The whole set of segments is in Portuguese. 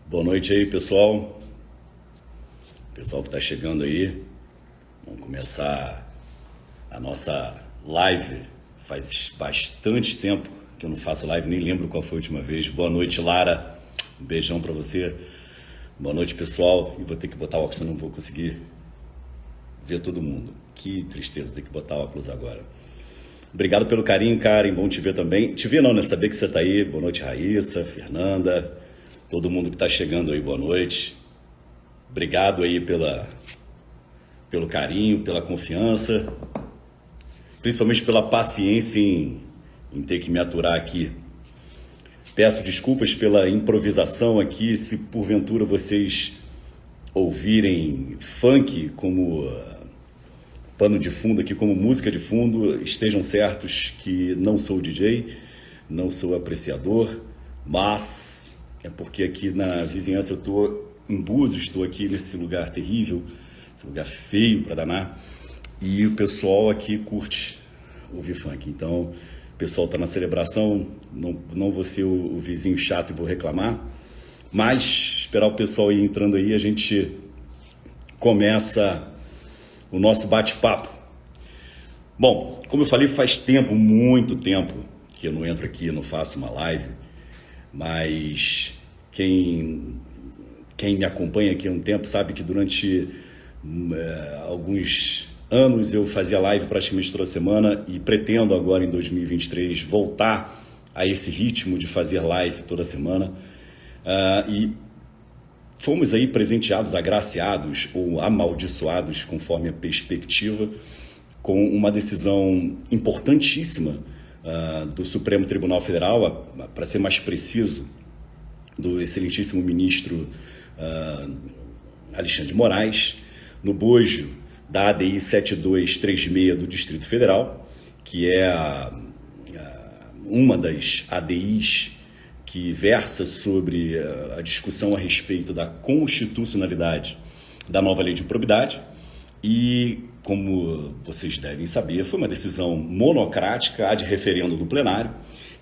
Boa noite aí, pessoal. Pessoal que está chegando aí. Vamos começar a nossa live. Faz bastante tempo que eu não faço live, nem lembro qual foi a última vez. Boa noite, Lara. Um beijão para você. Boa noite, pessoal. E vou ter que botar óculos, senão não vou conseguir ver todo mundo. Que tristeza, ter que botar óculos agora. Obrigado pelo carinho, Karen. Bom te ver também. Te ver não, né? Saber que você está aí. Boa noite, Raíssa, Fernanda. Todo mundo que está chegando aí, boa noite. Obrigado aí pelo carinho, pela confiança, principalmente pela paciência em ter que me aturar aqui. Peço desculpas pela improvisação aqui, se porventura vocês ouvirem funk como pano de fundo aqui, como música de fundo, estejam certos que não sou DJ, não sou apreciador, mas é porque aqui na vizinhança eu estou em Búzios, estou aqui nesse lugar terrível, esse lugar feio para danar, e o pessoal aqui curte ouvir funk. Então, o pessoal está na celebração, não vou ser o vizinho chato e vou reclamar, mas esperar o pessoal ir entrando aí, a gente começa o nosso bate-papo. Bom, como eu falei, faz tempo, muito tempo, que eu não entro aqui, não faço uma live, mas quem me acompanha aqui há um tempo sabe que durante alguns anos eu fazia live praticamente toda semana e pretendo agora em 2023 voltar a esse ritmo de fazer live toda semana. E fomos aí presenteados, agraciados ou amaldiçoados, conforme a perspectiva, com uma decisão importantíssima do Supremo Tribunal Federal, para ser mais preciso, do excelentíssimo ministro Alexandre de Moraes, no bojo da ADI 7236 do Distrito Federal, que é uma das ADIs que versa sobre a discussão a respeito da constitucionalidade da nova lei de improbidade. E, como vocês devem saber, foi uma decisão monocrática, ad referendo do plenário.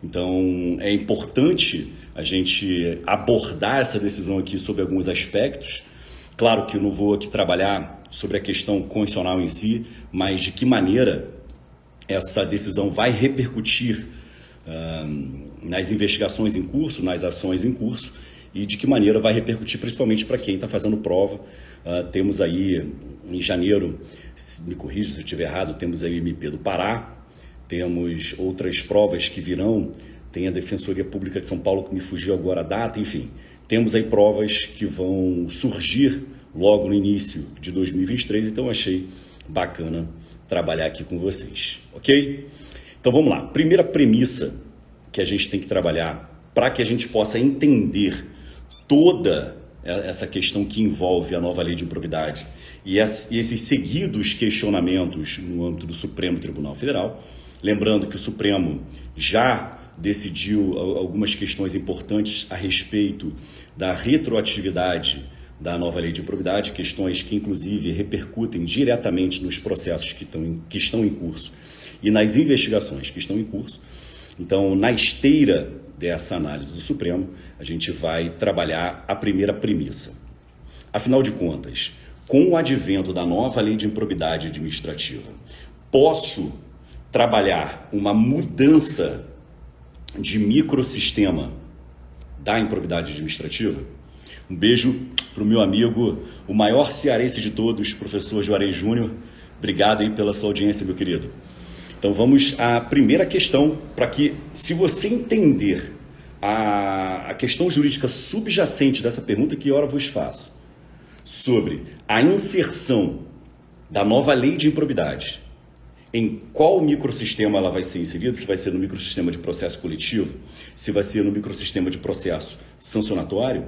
Então, é importante a gente abordar essa decisão aqui sobre alguns aspectos. Claro que eu não vou aqui trabalhar sobre a questão constitucional em si, mas de que maneira essa decisão vai repercutir nas investigações em curso, nas ações em curso, e de que maneira vai repercutir principalmente para quem está fazendo prova. Temos aí, em janeiro, me corrija se eu estiver errado, temos aí o MP do Pará, temos outras provas que virão, tem a Defensoria Pública de São Paulo, que me fugiu agora a data, enfim. Temos aí provas que vão surgir logo no início de 2023, então achei bacana trabalhar aqui com vocês, ok? Então vamos lá. Primeira premissa que a gente tem que trabalhar para que a gente possa entender toda essa questão que envolve a nova lei de improbidade e esses seguidos questionamentos no âmbito do Supremo Tribunal Federal. Lembrando que o Supremo já decidiu algumas questões importantes a respeito da retroatividade da nova lei de improbidade, questões que inclusive repercutem diretamente nos processos que estão em curso e nas investigações que estão em curso. Então, na esteira dessa análise do Supremo, a gente vai trabalhar a primeira premissa. Afinal de contas, com o advento da nova lei de improbidade administrativa, posso trabalhar uma mudança de microsistema da improbidade administrativa? Um beijo para o meu amigo, o maior cearense de todos, professor Juarez Júnior. Obrigado aí pela sua audiência, meu querido. Então vamos à primeira questão, para que, se você entender a questão jurídica subjacente dessa pergunta que ora vos faço, sobre a inserção da nova lei de improbidade, em qual microsistema ela vai ser inserida, se vai ser no microsistema de processo coletivo, se vai ser no microsistema de processo sancionatório,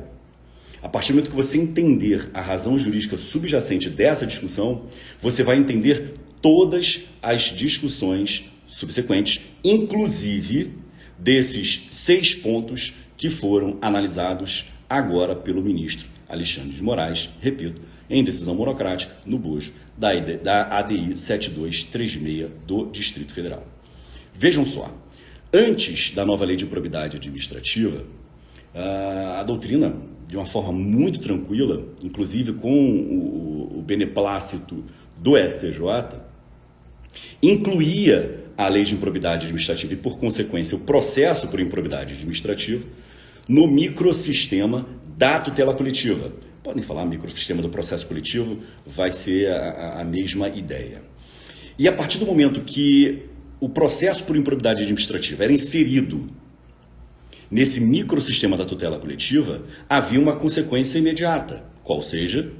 a partir do momento que você entender a razão jurídica subjacente dessa discussão, você vai entender todas as discussões subsequentes, inclusive desses 6 pontos que foram analisados agora pelo ministro Alexandre de Moraes, repito, em decisão monocrática no bojo da ADI 7236 do Distrito Federal. Vejam só, antes da nova lei de improbidade administrativa, a doutrina de uma forma muito tranquila, inclusive com o beneplácito do STJ, incluía a lei de improbidade administrativa e, por consequência, o processo por improbidade administrativa no microsistema da tutela coletiva. Podem falar microsistema do processo coletivo, vai ser a mesma ideia. E a partir do momento que o processo por improbidade administrativa era inserido nesse microsistema da tutela coletiva, havia uma consequência imediata, qual seja,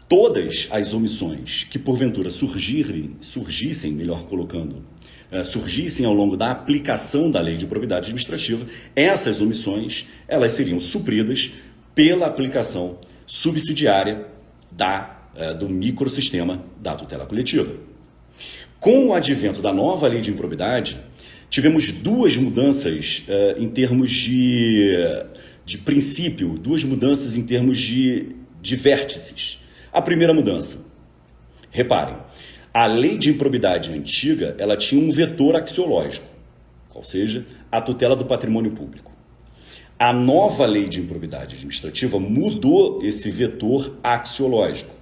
todas as omissões que porventura surgissem, melhor colocando, surgissem ao longo da aplicação da lei de improbidade administrativa, essas omissões elas seriam supridas pela aplicação subsidiária do microsistema da tutela coletiva. Com o advento da nova lei de improbidade, tivemos duas mudanças em termos de princípio, duas mudanças em termos de vértices. A primeira mudança, reparem, a lei de improbidade antiga, ela tinha um vetor axiológico, ou seja, a tutela do patrimônio público. A nova lei de improbidade administrativa mudou esse vetor axiológico.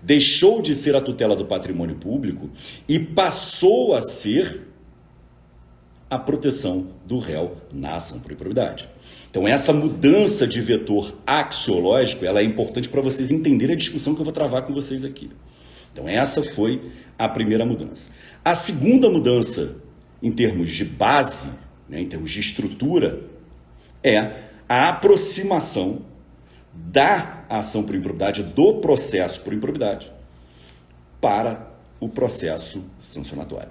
Deixou de ser a tutela do patrimônio público e passou a ser a proteção do réu na ação por improbidade. Então, essa mudança de vetor axiológico, ela é importante para vocês entenderem a discussão que eu vou travar com vocês aqui. Então, essa foi a primeira mudança. A segunda mudança, em termos de base, em termos de estrutura, é a aproximação da ação por improbidade, do processo por improbidade, para o processo sancionatório.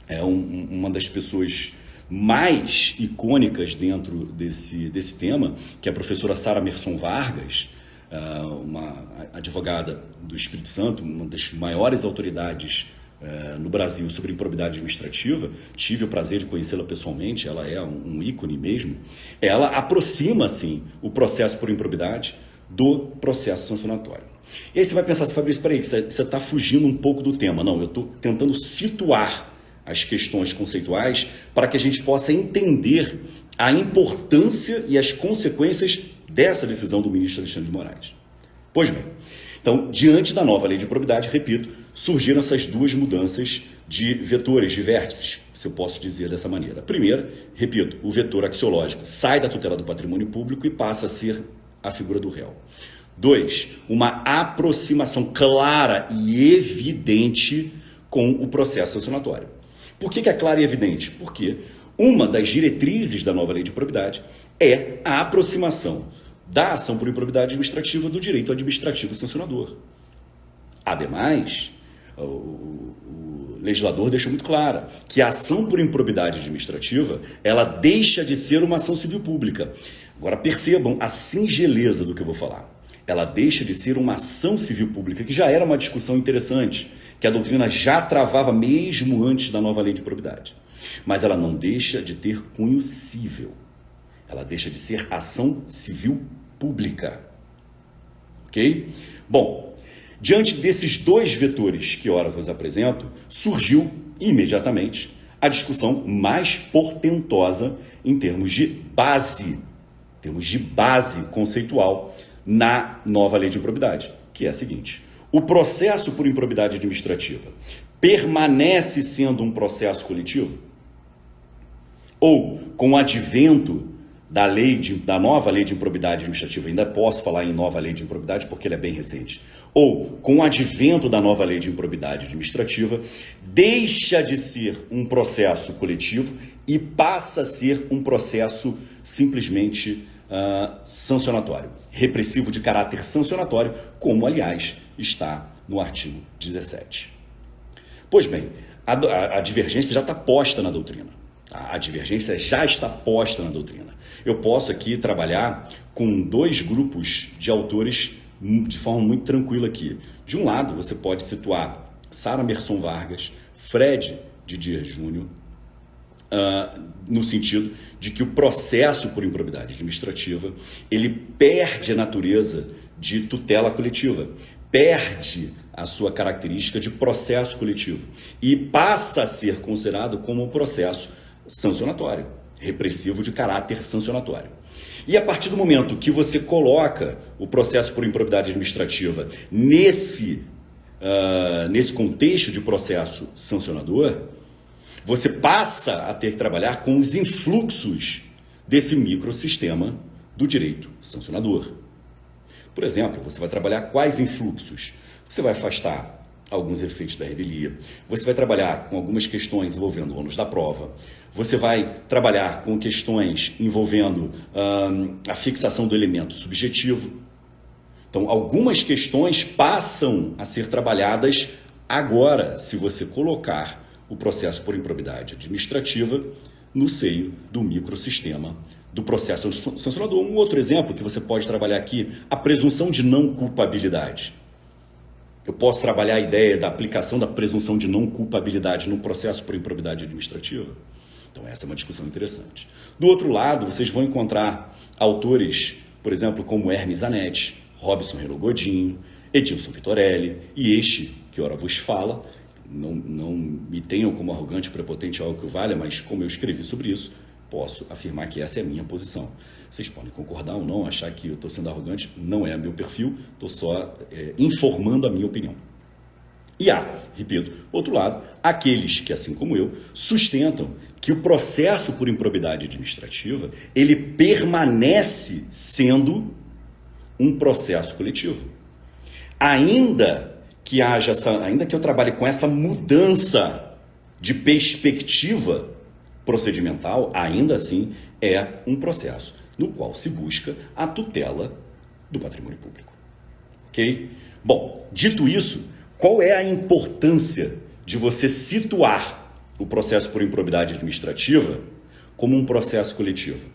É uma das pessoas mais icônicas dentro desse tema, que é a professora Sara Merson Vargas, uma advogada do Espírito Santo, uma das maiores autoridades no Brasil sobre improbidade administrativa. Tive o prazer de conhecê-la pessoalmente, ela é um ícone mesmo. Ela aproxima, assim, o processo por improbidade do processo sancionatório. E aí você vai pensar assim, Fabrício, espera aí, que você está fugindo um pouco do tema. Não, eu estou tentando situar as questões conceituais para que a gente possa entender a importância e as consequências dessa decisão do ministro Alexandre de Moraes. Pois bem, então, diante da nova lei de improbidade, repito, surgiram essas duas mudanças de vetores, de vértices, se eu posso dizer dessa maneira. A primeira, repito, o vetor axiológico sai da tutela do patrimônio público e passa a ser a figura do réu. 2, uma aproximação clara e evidente com o processo sancionatório. Por que é clara e evidente? Porque uma das diretrizes da nova lei de improbidade é a aproximação da ação por improbidade administrativa do direito administrativo sancionador. Ademais, o legislador deixa muito claro que a ação por improbidade administrativa, ela deixa de ser uma ação civil pública. Agora percebam a singeleza do que eu vou falar. Ela deixa de ser uma ação civil pública, que já era uma discussão interessante, que a doutrina já travava mesmo antes da nova lei de improbidade. Mas ela não deixa de ter cunho cível. Ela deixa de ser ação civil pública. Ok? Bom, diante desses dois vetores que ora vos apresento, surgiu imediatamente a discussão mais portentosa em termos de base conceitual na nova lei de improbidade, que é a seguinte: o processo por improbidade administrativa permanece sendo um processo coletivo? Ou, com o advento da nova lei de improbidade administrativa, ainda posso falar em nova lei de improbidade porque ela é bem recente, ou com o advento da nova lei de improbidade administrativa, deixa de ser um processo coletivo e passa a ser um processo simplesmente sancionatório, repressivo de caráter sancionatório, como, aliás, está no artigo 17. Pois bem, a divergência já está posta na doutrina. A divergência já está posta na doutrina. Eu posso aqui trabalhar com dois grupos de autores de forma muito tranquila aqui. De um lado, você pode situar Sara Merson Vargas, Fred Didier Júnior, no sentido de que o processo por improbidade administrativa, ele perde a natureza de tutela coletiva, perde a sua característica de processo coletivo e passa a ser considerado como um processo sancionatório, repressivo de caráter sancionatório. E a partir do momento que você coloca o processo por improbidade administrativa nesse contexto de processo sancionador, você passa a ter que trabalhar com os influxos desse microsistema do direito sancionador. Por exemplo, você vai trabalhar quais influxos? Você vai afastar alguns efeitos da revelia, você vai trabalhar com algumas questões envolvendo o ônus da prova, você vai trabalhar com questões envolvendo a fixação do elemento subjetivo. Então, algumas questões passam a ser trabalhadas agora, se você colocar o processo por improbidade administrativa no seio do microsistema do processo sancionador. Um outro exemplo que você pode trabalhar aqui, a presunção de não culpabilidade. Eu posso trabalhar a ideia da aplicação da presunção de não culpabilidade no processo por improbidade administrativa? Então essa é uma discussão interessante. Do outro lado, vocês vão encontrar autores, por exemplo, como Hermes Zanetti, Robson Renaud Godinho, Edilson Vitorelli e este que ora vos fala. Não me tenham como arrogante, prepotente, algo que o valha, mas como eu escrevi sobre isso, posso afirmar que essa é a minha posição. Vocês podem concordar ou não, achar que eu estou sendo arrogante, não é meu perfil, estou só informando a minha opinião. E há, repito, outro lado, aqueles que, assim como eu, sustentam que o processo por improbidade administrativa, ele permanece sendo um processo coletivo. Ainda que eu trabalhe com essa mudança de perspectiva procedimental, ainda assim é um processo no qual se busca a tutela do patrimônio público. Ok? Bom, dito isso, qual é a importância de você situar o processo por improbidade administrativa como um processo coletivo?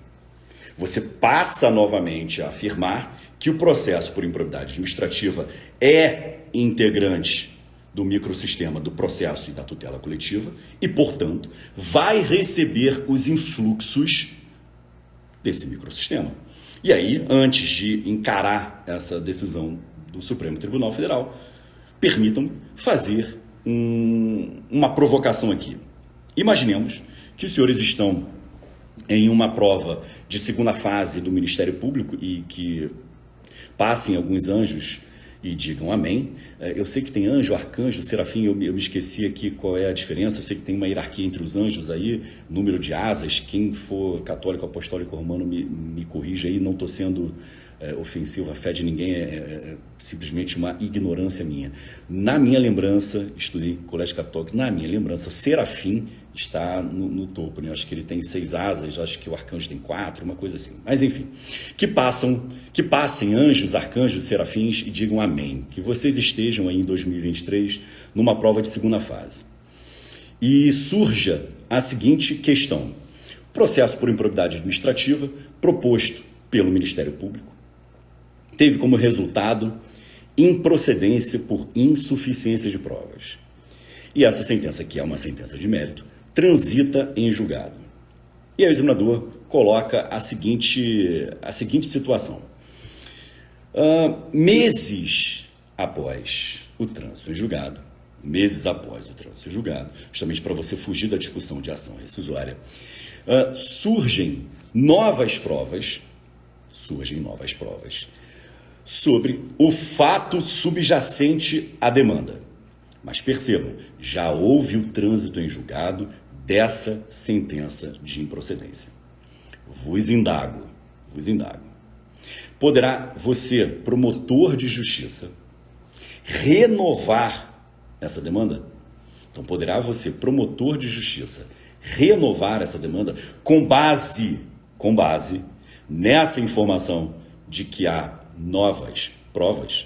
Você passa novamente a afirmar que o processo por improbidade administrativa é integrante do microsistema do processo e da tutela coletiva e, portanto, vai receber os influxos desse microsistema. E aí, antes de encarar essa decisão do Supremo Tribunal Federal, permitam-me fazer uma provocação aqui. Imaginemos que os senhores estão em uma prova de segunda fase do Ministério Público e que passem alguns anjos e digam amém. Eu sei que tem anjo, arcanjo, serafim, eu me esqueci aqui qual é a diferença. Eu sei que tem uma hierarquia entre os anjos aí, número de asas. Quem for católico, apostólico, romano, me corrija aí, não estou sendo ofensivo à fé de ninguém, é simplesmente uma ignorância minha. Na minha lembrança, estudei colégio católico, na minha lembrança, o serafim está no topo, né? Acho que ele tem 6 asas, acho que o arcanjo tem 4, uma coisa assim. Mas enfim, que passem anjos, arcanjos, serafins e digam amém. Que vocês estejam aí em 2023 numa prova de segunda fase. E surja a seguinte questão. Processo por improbidade administrativa proposto pelo Ministério Público teve como resultado improcedência por insuficiência de provas. E essa sentença, que é uma sentença de mérito, transita em julgado. E aí o examinador coloca a seguinte situação. Meses após o trânsito em julgado, justamente para você fugir da discussão de ação rescisória, surgem novas provas sobre o fato subjacente à demanda. Mas percebam, já houve o trânsito em julgado dessa sentença de improcedência. Vos indago. Poderá você, promotor de justiça, renovar essa demanda? Então, poderá você, promotor de justiça, renovar essa demanda com base nessa informação de que há novas provas?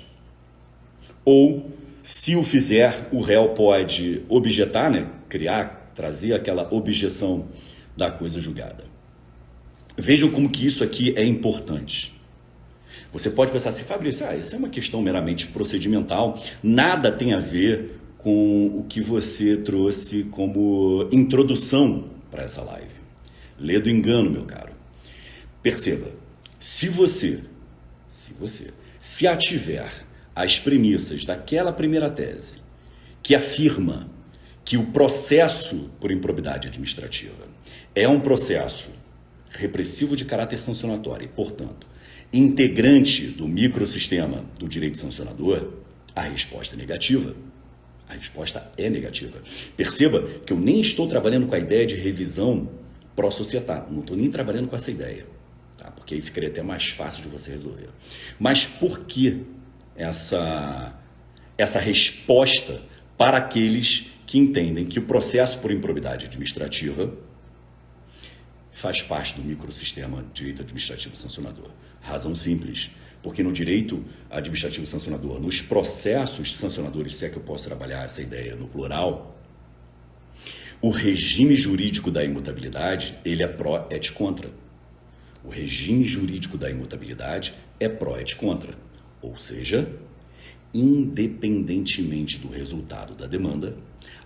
Ou, se o fizer, o réu pode objetar, né? Trazer aquela objeção da coisa julgada. Vejam como que isso aqui é importante. Você pode pensar assim, Fabrício, isso é uma questão meramente procedimental, nada tem a ver com o que você trouxe como introdução para essa live. Lê do engano, meu caro. Perceba, se você se ativer às premissas daquela primeira tese que afirma que o processo por improbidade administrativa é um processo repressivo de caráter sancionatório e, portanto, integrante do microsistema do direito sancionador, a resposta é negativa. A resposta é negativa. Perceba que eu nem estou trabalhando com a ideia de revisão pró-societária. Não estou nem trabalhando com essa ideia, tá? Porque aí ficaria até mais fácil de você resolver. Mas por que essa resposta para aqueles que entendem que o processo por improbidade administrativa faz parte do microsistema de direito administrativo sancionador? Razão simples, porque no direito administrativo sancionador, nos processos sancionadores, se é que eu posso trabalhar essa ideia no plural, o regime jurídico da imutabilidade, ele é pró et contra. O regime jurídico da imutabilidade é pró et contra. Ou seja, independentemente do resultado da demanda,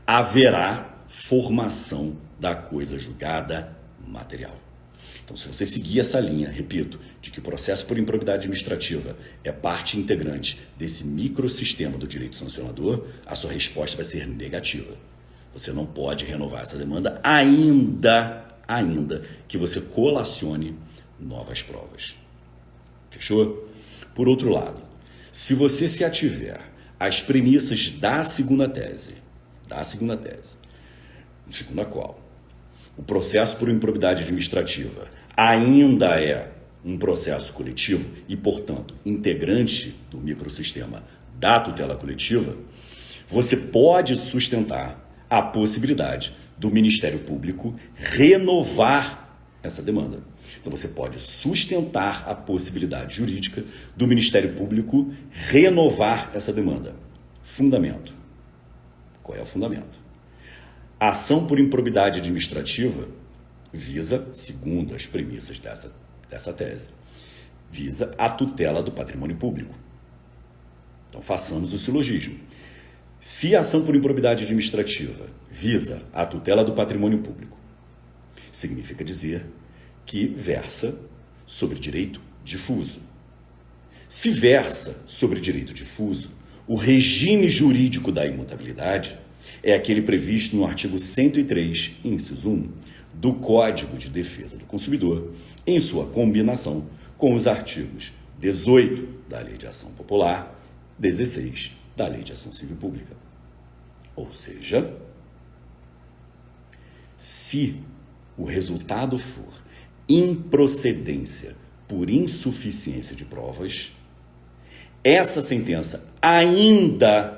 haverá formação da coisa julgada material. Então, se você seguir essa linha, repito, de que o processo por improbidade administrativa é parte integrante desse microsistema do direito sancionador, a sua resposta vai ser negativa. Você não pode renovar essa demanda ainda que você colacione novas provas. Fechou? Por outro lado, se você se ativer às premissas da segunda tese, segundo a qual o processo por improbidade administrativa ainda é um processo coletivo e, portanto, integrante do microsistema da tutela coletiva, você pode sustentar a possibilidade do Ministério Público renovar essa demanda. Então, você pode sustentar a possibilidade jurídica do Ministério Público renovar essa demanda. Fundamento. Qual é o fundamento? A ação por improbidade administrativa visa, segundo as premissas dessa tese, visa a tutela do patrimônio público. Então, façamos o silogismo. Se a ação por improbidade administrativa visa a tutela do patrimônio público, significa dizer que versa sobre direito difuso. Se versa sobre direito difuso, o regime jurídico da imutabilidade é aquele previsto no artigo 103, inciso 1, do Código de Defesa do Consumidor, em sua combinação com os artigos 18 da Lei de Ação Popular, 16 da Lei de Ação Civil Pública. Ou seja, se o resultado for improcedência por insuficiência de provas, essa sentença, ainda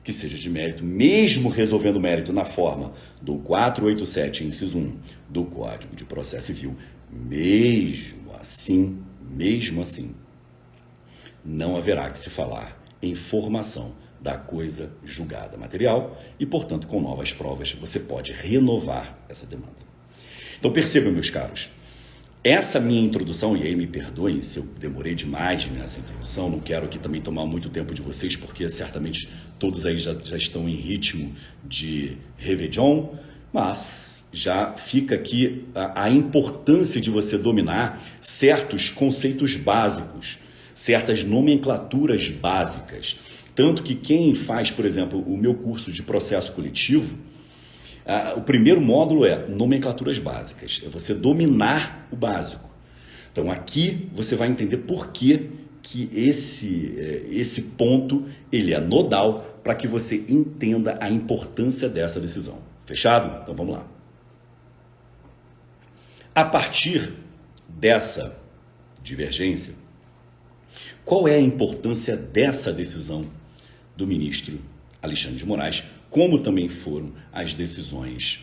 que seja de mérito, mesmo resolvendo o mérito na forma do 487, inciso 1 do Código de Processo Civil, mesmo assim, não haverá que se falar em formação da coisa julgada material e, portanto, com novas provas, você pode renovar essa demanda. Então, percebam, meus caros, essa minha introdução, e aí me perdoem se eu demorei demais nessa introdução, não quero aqui também tomar muito tempo de vocês, porque certamente todos aí já estão em ritmo de Réveillon, mas já fica aqui a importância de você dominar certos conceitos básicos, certas nomenclaturas básicas. Tanto que quem faz, por exemplo, o meu curso de processo coletivo, o primeiro módulo é nomenclaturas básicas, é você dominar o básico. Então aqui você vai entender por que esse ponto ele é nodal para que você entenda a importância dessa decisão. Fechado? Então vamos lá. A partir dessa divergência, qual é a importância dessa decisão do ministro Alexandre de Moraes, como também foram as decisões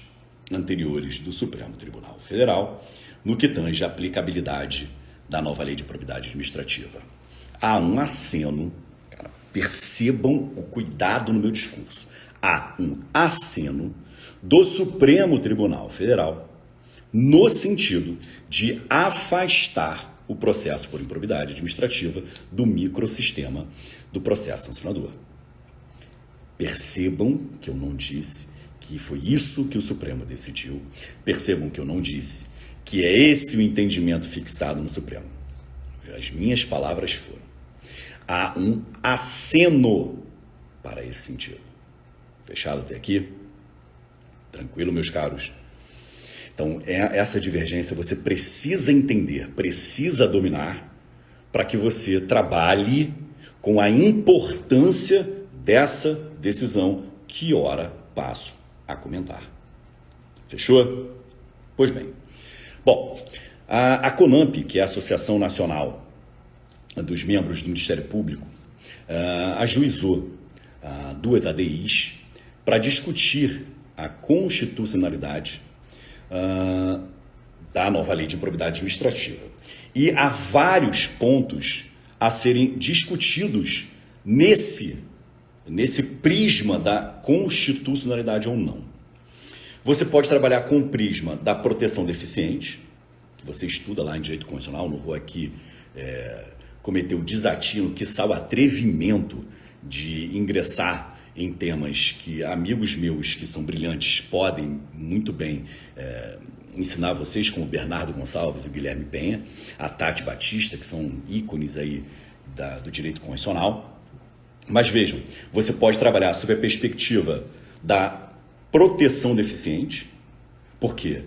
anteriores do Supremo Tribunal Federal, no que tange a aplicabilidade da nova lei de probidade administrativa? Há um aceno, cara, percebam o cuidado no meu discurso, há um aceno do Supremo Tribunal Federal no sentido de afastar o processo por improbidade administrativa do microsistema do processo sancionador. Percebam que eu não disse que foi isso que o Supremo decidiu. Percebam que eu não disse que é esse o entendimento fixado no Supremo. As minhas palavras foram: há um aceno para esse sentido. Fechado até aqui? Tranquilo, meus caros? Então, essa divergência você precisa entender, precisa dominar para que você trabalhe com a importância dessa decisão que ora passo a comentar. Fechou? Pois bem. Bom, a CONAMP, que é a Associação Nacional dos Membros do Ministério Público, ajuizou duas ADIs para discutir a constitucionalidade da nova lei de improbidade administrativa. E há vários pontos a serem discutidos nesse prisma da constitucionalidade ou não. Você pode trabalhar com o prisma da proteção deficiente, que você estuda lá em Direito Constitucional, não vou aqui cometer o desatino, quiçá o atrevimento de ingressar em temas que amigos meus que são brilhantes podem muito bem ensinar vocês, como o Bernardo Gonçalves e o Guilherme Penha, a Tati Batista, que são ícones aí do direito constitucional. Mas vejam, você pode trabalhar sob a perspectiva da proteção deficiente, porque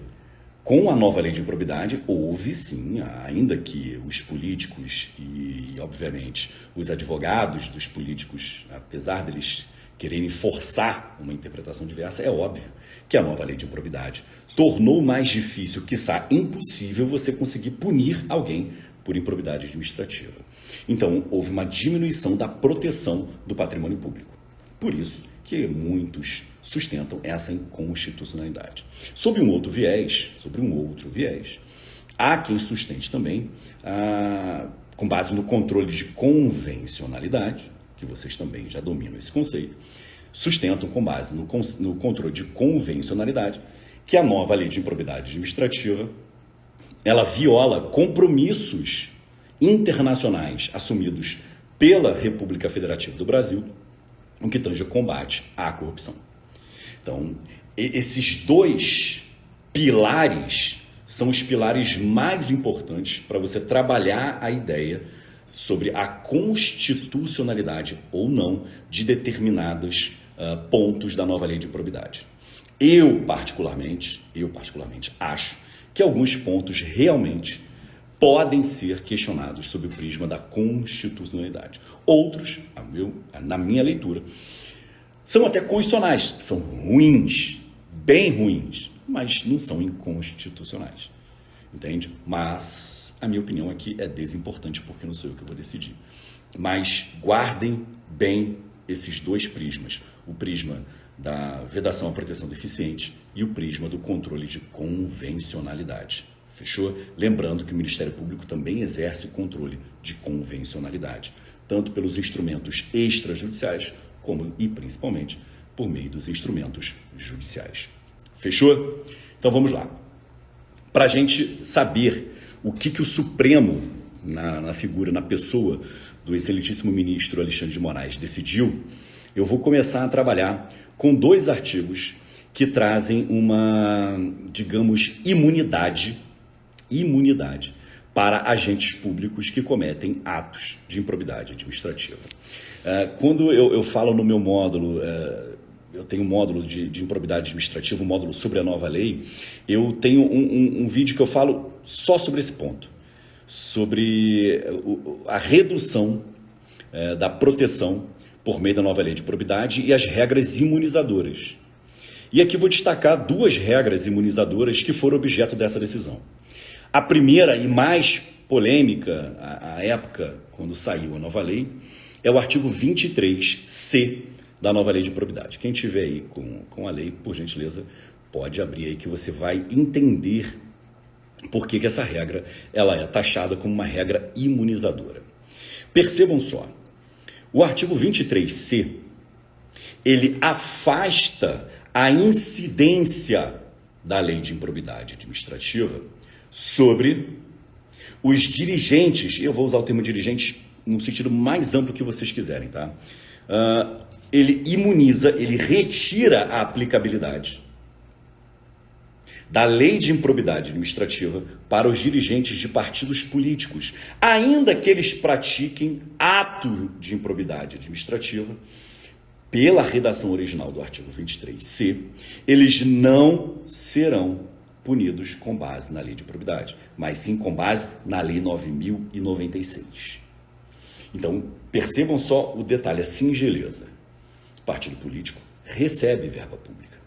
com a nova lei de improbidade houve sim, ainda que os políticos e obviamente os advogados dos políticos, apesar deles quererem forçar uma interpretação diversa, é óbvio que a nova lei de improbidade tornou mais difícil, quiçá impossível, você conseguir punir alguém por improbidade administrativa. Então, houve uma diminuição da proteção do patrimônio público. Por isso que muitos sustentam essa inconstitucionalidade. Sob um outro viés, há quem sustente também, com base no controle de convencionalidade, que vocês também já dominam esse conceito, sustentam com base no controle de convencionalidade que a nova lei de improbidade administrativa ela viola compromissos internacionais assumidos pela República Federativa do Brasil no que tange ao combate à corrupção. Então, esses dois pilares são os pilares mais importantes para você trabalhar a ideia sobre a constitucionalidade ou não de determinados pontos da nova lei de improbidade. Eu particularmente acho que alguns pontos realmente podem ser questionados sob o prisma da constitucionalidade. Outros, na minha leitura, são até constitucionais, são ruins, bem ruins, mas não são inconstitucionais. Entende? Mas a minha opinião aqui é desimportante, porque não sou eu que vou decidir. Mas guardem bem esses dois prismas. O prisma da vedação à proteção deficiente e o prisma do controle de convencionalidade. Fechou? Lembrando que o Ministério Público também exerce o controle de convencionalidade, tanto pelos instrumentos extrajudiciais, como e principalmente por meio dos instrumentos judiciais. Fechou? Então vamos lá. Para a gente saber o que o Supremo, na figura, na pessoa do excelentíssimo ministro Alexandre de Moraes, decidiu, eu vou começar a trabalhar com dois artigos que trazem uma, digamos, imunidade para agentes públicos que cometem atos de improbidade administrativa. Quando eu falo no meu módulo, eu tenho um módulo de improbidade administrativa, um módulo sobre a nova lei, eu tenho um vídeo que eu falo só sobre esse ponto, sobre a redução da proteção por meio da nova lei de improbidade e as regras imunizadoras. E aqui vou destacar duas regras imunizadoras que foram objeto dessa decisão. A primeira e mais polêmica à época, quando saiu a nova lei, é o artigo 23C da nova lei de improbidade. Quem tiver aí com a lei, por gentileza, pode abrir aí que você vai entender por que essa regra ela é taxada como uma regra imunizadora. Percebam só, o artigo 23C, ele afasta a incidência da lei de improbidade administrativa sobre os dirigentes, eu vou usar o termo dirigentes no sentido mais amplo que vocês quiserem, tá? Ele imuniza, ele retira a aplicabilidade da lei de improbidade administrativa para os dirigentes de partidos políticos, ainda que eles pratiquem ato de improbidade administrativa. Pela redação original do artigo 23C, eles não serão punidos com base na lei de improbidade, mas sim com base na lei 9.096. Então, percebam só o detalhe, a singeleza. O partido político recebe verba pública.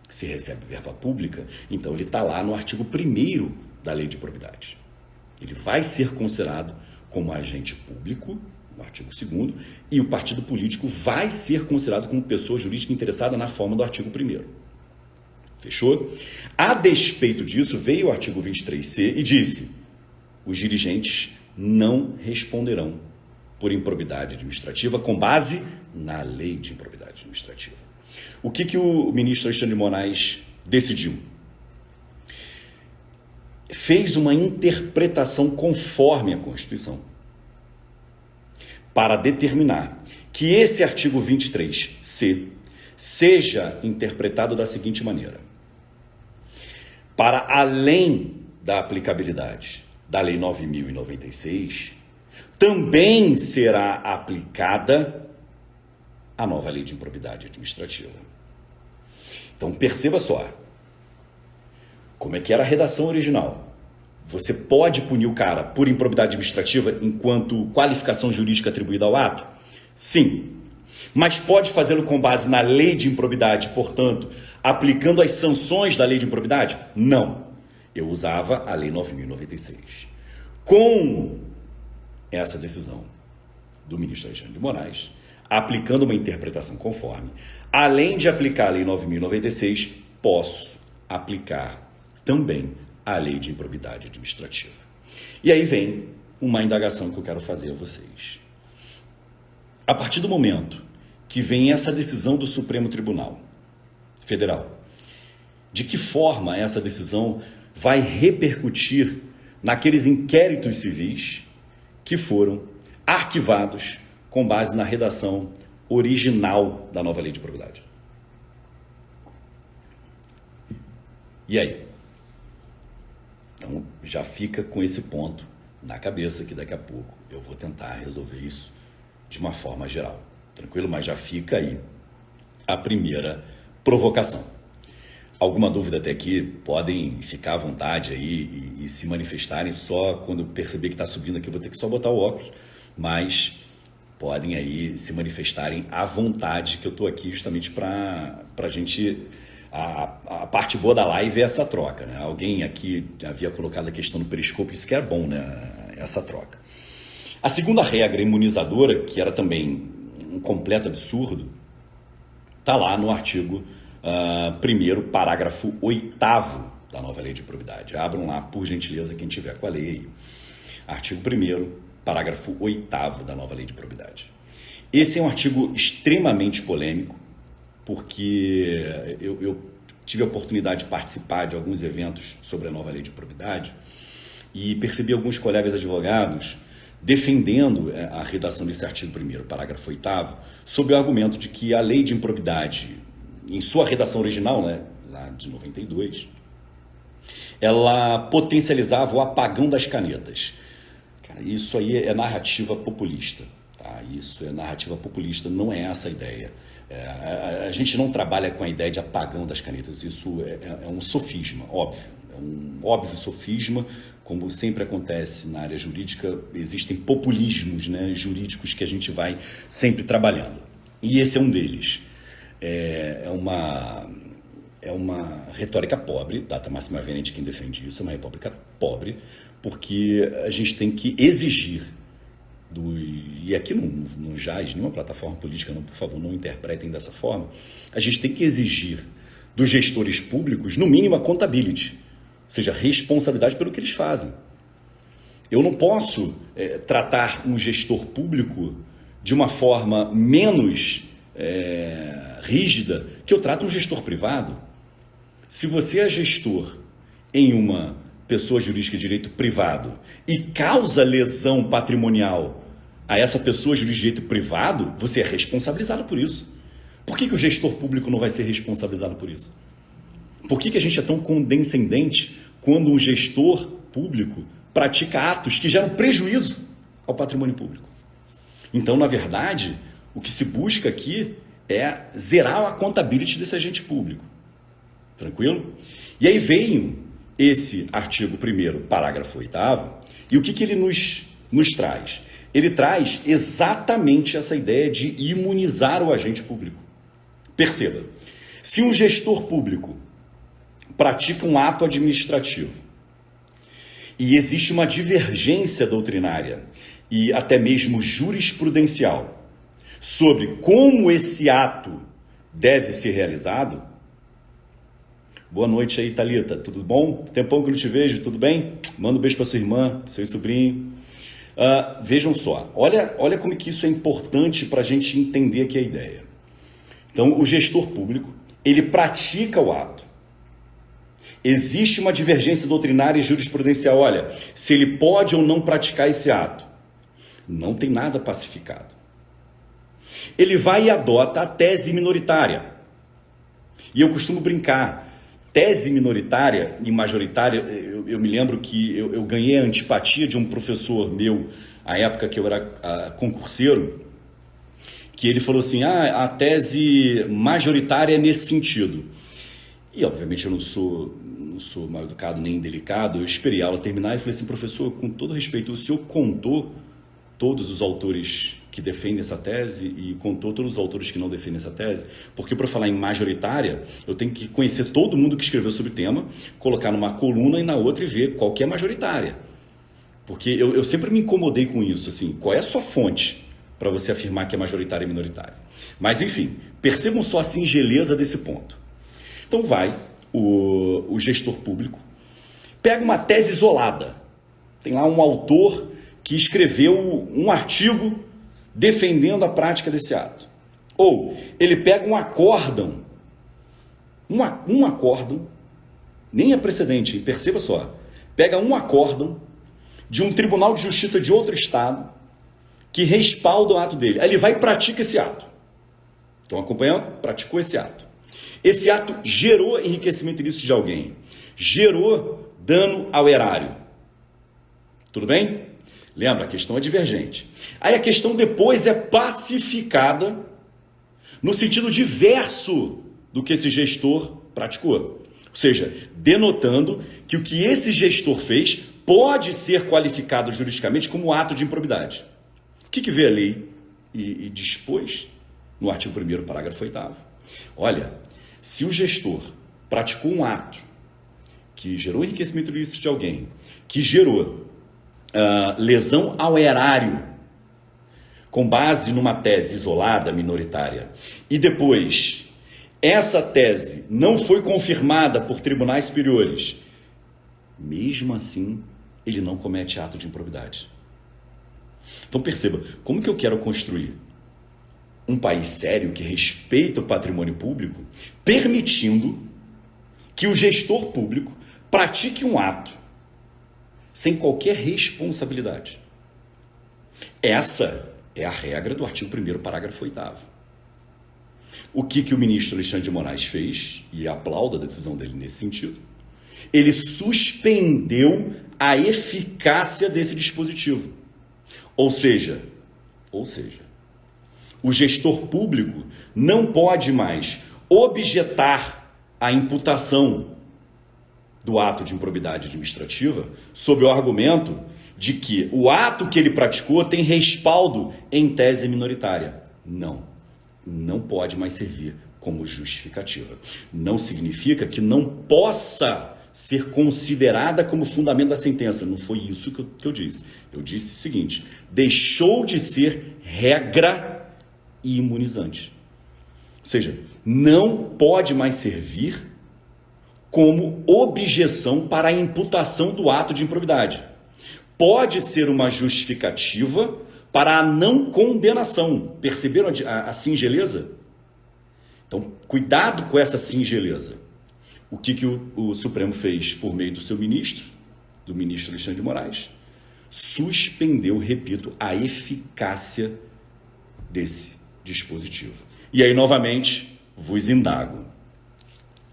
Se recebe verba pública, então ele está lá no artigo 1º da lei de improbidade. Ele vai ser considerado como agente público, no artigo 2º, e o partido político vai ser considerado como pessoa jurídica interessada na forma do artigo 1º. Fechou? A despeito disso, veio o artigo 23C e disse: os dirigentes não responderão por improbidade administrativa com base na lei de improbidade administrativa. O que o ministro Alexandre de Moraes decidiu? Fez uma interpretação conforme a Constituição para determinar que esse artigo 23C seja interpretado da seguinte maneira: para além da aplicabilidade da Lei 9.096, também será aplicada a nova Lei de Improbidade Administrativa. Então, perceba só como é que era a redação original. Você pode punir o cara por improbidade administrativa enquanto qualificação jurídica atribuída ao ato? Sim. Mas pode fazê-lo com base na lei de improbidade, portanto, aplicando as sanções da lei de improbidade? Não. Eu usava a lei 9.096. Com essa decisão do ministro Alexandre de Moraes, aplicando uma interpretação conforme, além de aplicar a lei 9.096, posso aplicar também a lei de improbidade administrativa. E aí vem uma indagação que eu quero fazer a vocês. A partir do momento que vem essa decisão do Supremo Tribunal Federal, de que forma essa decisão vai repercutir naqueles inquéritos civis que foram arquivados com base na redação original da nova lei de improbidade? E aí? Então, já fica com esse ponto na cabeça que daqui a pouco eu vou tentar resolver isso de uma forma geral. Tranquilo? Mas já fica aí a primeira provocação. Alguma dúvida até aqui, podem ficar à vontade aí e se manifestarem. Só quando perceber que está subindo aqui, eu vou ter que só botar o óculos, mas podem aí se manifestarem à vontade, que eu estou aqui justamente para a gente... A parte boa da live é essa troca, né? Alguém aqui havia colocado a questão do periscópio, isso que é bom, né? Essa troca. A segunda regra imunizadora, que era também um completo absurdo, está lá no artigo 1º, parágrafo 8º da nova lei de improbidade. Abram lá, por gentileza, quem tiver com a lei aí. Artigo 1º, parágrafo 8º da nova lei de improbidade. Esse é um artigo extremamente polêmico, porque eu tive a oportunidade de participar de alguns eventos sobre a nova lei de improbidade e percebi alguns colegas advogados defendendo a redação desse artigo 1º, parágrafo 8º, sob o argumento de que a lei de improbidade, em sua redação original, né, lá de 92, ela potencializava o apagão das canetas. Cara, isso aí é narrativa populista. Tá? Isso é narrativa populista, não é essa a ideia. A gente não trabalha com a ideia de apagão das canetas, isso é um sofisma, óbvio. É um óbvio sofisma, como sempre acontece na área jurídica, existem populismos, né, jurídicos que a gente vai sempre trabalhando. E esse é um deles. É uma retórica pobre, data máxima venente quem defende isso, é uma retórica pobre, porque a gente tem que exigir, e aqui não jaz nenhuma plataforma política, não, por favor, não interpretem dessa forma, a gente tem que exigir dos gestores públicos, no mínimo, a accountability, ou seja, responsabilidade pelo que eles fazem. Eu não posso tratar um gestor público de uma forma menos rígida que eu trato um gestor privado. Se você é gestor em uma pessoa jurídica de direito privado e causa lesão patrimonial a essa pessoa jurídica de direito privado, você é responsabilizado por isso. Por que o gestor público não vai ser responsabilizado por isso? Por que a gente é tão condescendente quando um gestor público pratica atos que geram prejuízo ao patrimônio público? Então, na verdade, o que se busca aqui é zerar a accountability desse agente público. Tranquilo? E aí veio esse artigo 1º, parágrafo 8º, e o que ele nos traz? Ele traz exatamente essa ideia de imunizar o agente público. Perceba, se um gestor público pratica um ato administrativo e existe uma divergência doutrinária e até mesmo jurisprudencial sobre como esse ato deve ser realizado. Boa noite aí, Thalita, tudo bom? Tempão que eu não te vejo, tudo bem? Manda um beijo para sua irmã, seu sobrinho. Vejam só, olha como que isso é importante para a gente entender aqui a ideia. Então, o gestor público, ele pratica o ato. Existe uma divergência doutrinária e jurisprudencial, olha, se ele pode ou não praticar esse ato. Não tem nada pacificado. Ele vai e adota a tese minoritária. E eu costumo brincar, tese minoritária e majoritária, eu me lembro que eu ganhei a antipatia de um professor meu, à época que eu era concurseiro, que ele falou assim, a tese majoritária é nesse sentido. E obviamente eu não sou mal educado nem delicado, eu esperei a aula terminar e falei assim, professor, com todo respeito, o senhor contou todos os autores que defendem essa tese e contou todos os autores que não defendem essa tese? Porque para falar em majoritária, eu tenho que conhecer todo mundo que escreveu sobre o tema, colocar numa coluna e na outra e ver qual que é majoritária. Porque eu sempre me incomodei com isso, assim, qual é a sua fonte para você afirmar que é majoritária e minoritária? Mas enfim, percebam só a singeleza desse ponto. Então vai o gestor público, pega uma tese isolada, tem lá um autor que escreveu um artigo defendendo a prática desse ato. Ou ele pega um acórdão, um acórdão, nem é precedente, perceba só, pega um acórdão de um tribunal de justiça de outro estado que respalda o ato dele. Aí ele vai e pratica esse ato. Estão acompanhando? Praticou esse ato. Esse ato gerou enriquecimento ilícito de alguém, gerou dano ao erário. Tudo bem? Lembra, a questão é divergente. Aí a questão depois é pacificada no sentido diverso do que esse gestor praticou. Ou seja, denotando que o que esse gestor fez pode ser qualificado juridicamente como ato de improbidade. O que vê a lei e dispôs no artigo 1º, parágrafo 8º? Olha, se o gestor praticou um ato que gerou enriquecimento ilícito de alguém, que gerou lesão ao erário, com base numa tese isolada, minoritária, e depois essa tese não foi confirmada por tribunais superiores, mesmo assim, ele não comete ato de improbidade. Então perceba, como que eu quero construir um país sério que respeita o patrimônio público, permitindo que o gestor público pratique um ato sem qualquer responsabilidade. Essa é a regra do artigo 1º, parágrafo 8º. O que o ministro Alexandre de Moraes fez, e aplaudo a decisão dele nesse sentido, ele suspendeu a eficácia desse dispositivo. Ou seja, o gestor público não pode mais objetar a imputação do ato de improbidade administrativa sob o argumento de que o ato que ele praticou tem respaldo em tese minoritária. Não pode mais servir como justificativa. Não significa que não possa ser considerada como fundamento da sentença. Não foi isso que eu disse. Eu disse o seguinte, deixou de ser regra e imunizante. Ou seja, não pode mais servir como objeção para a imputação do ato de improbidade. Pode ser uma justificativa para a não condenação. Perceberam a singeleza? Então, cuidado com essa singeleza. O que o Supremo fez por meio do seu ministro, do ministro Alexandre de Moraes? Suspendeu, repito, a eficácia desse dispositivo. E aí, novamente, vos indago.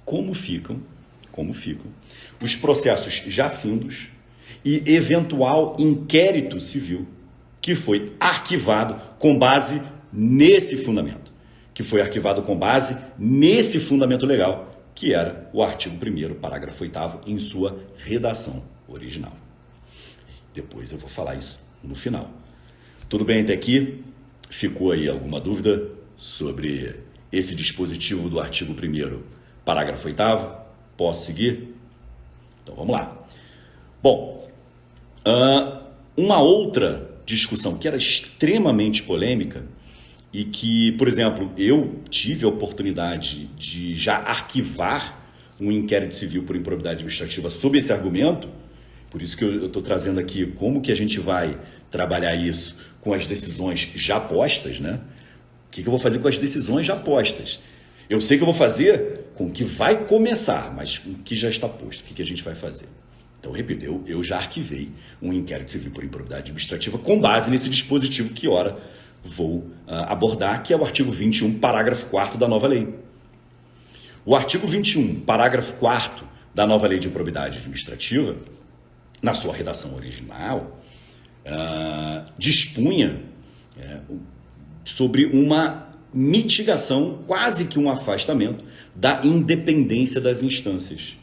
Como ficam os processos já findos e eventual inquérito civil que foi arquivado com base nesse fundamento, legal que era o artigo 1º, parágrafo 8º, em sua redação original. Depois eu vou falar isso no final. Tudo bem até aqui? Ficou aí alguma dúvida sobre esse dispositivo do artigo 1º, parágrafo 8º? Posso seguir? Então vamos lá. Bom, uma outra discussão que era extremamente polêmica e que, por exemplo, eu tive a oportunidade de já arquivar um inquérito civil por improbidade administrativa sob esse argumento, por isso que eu estou trazendo aqui como que a gente vai trabalhar isso com as decisões já postas, né? O que eu vou fazer com as decisões já postas? Eu sei que eu vou fazer com o que vai começar, mas com o que já está posto, o que a gente vai fazer? Então, repito, eu já arquivei um inquérito civil por improbidade administrativa com base nesse dispositivo que, ora, vou abordar, que é o artigo 21, parágrafo 4º da nova lei. O artigo 21, parágrafo 4º da nova lei de improbidade administrativa, na sua redação original, dispunha sobre uma mitigação, quase que um afastamento, da independência das instâncias.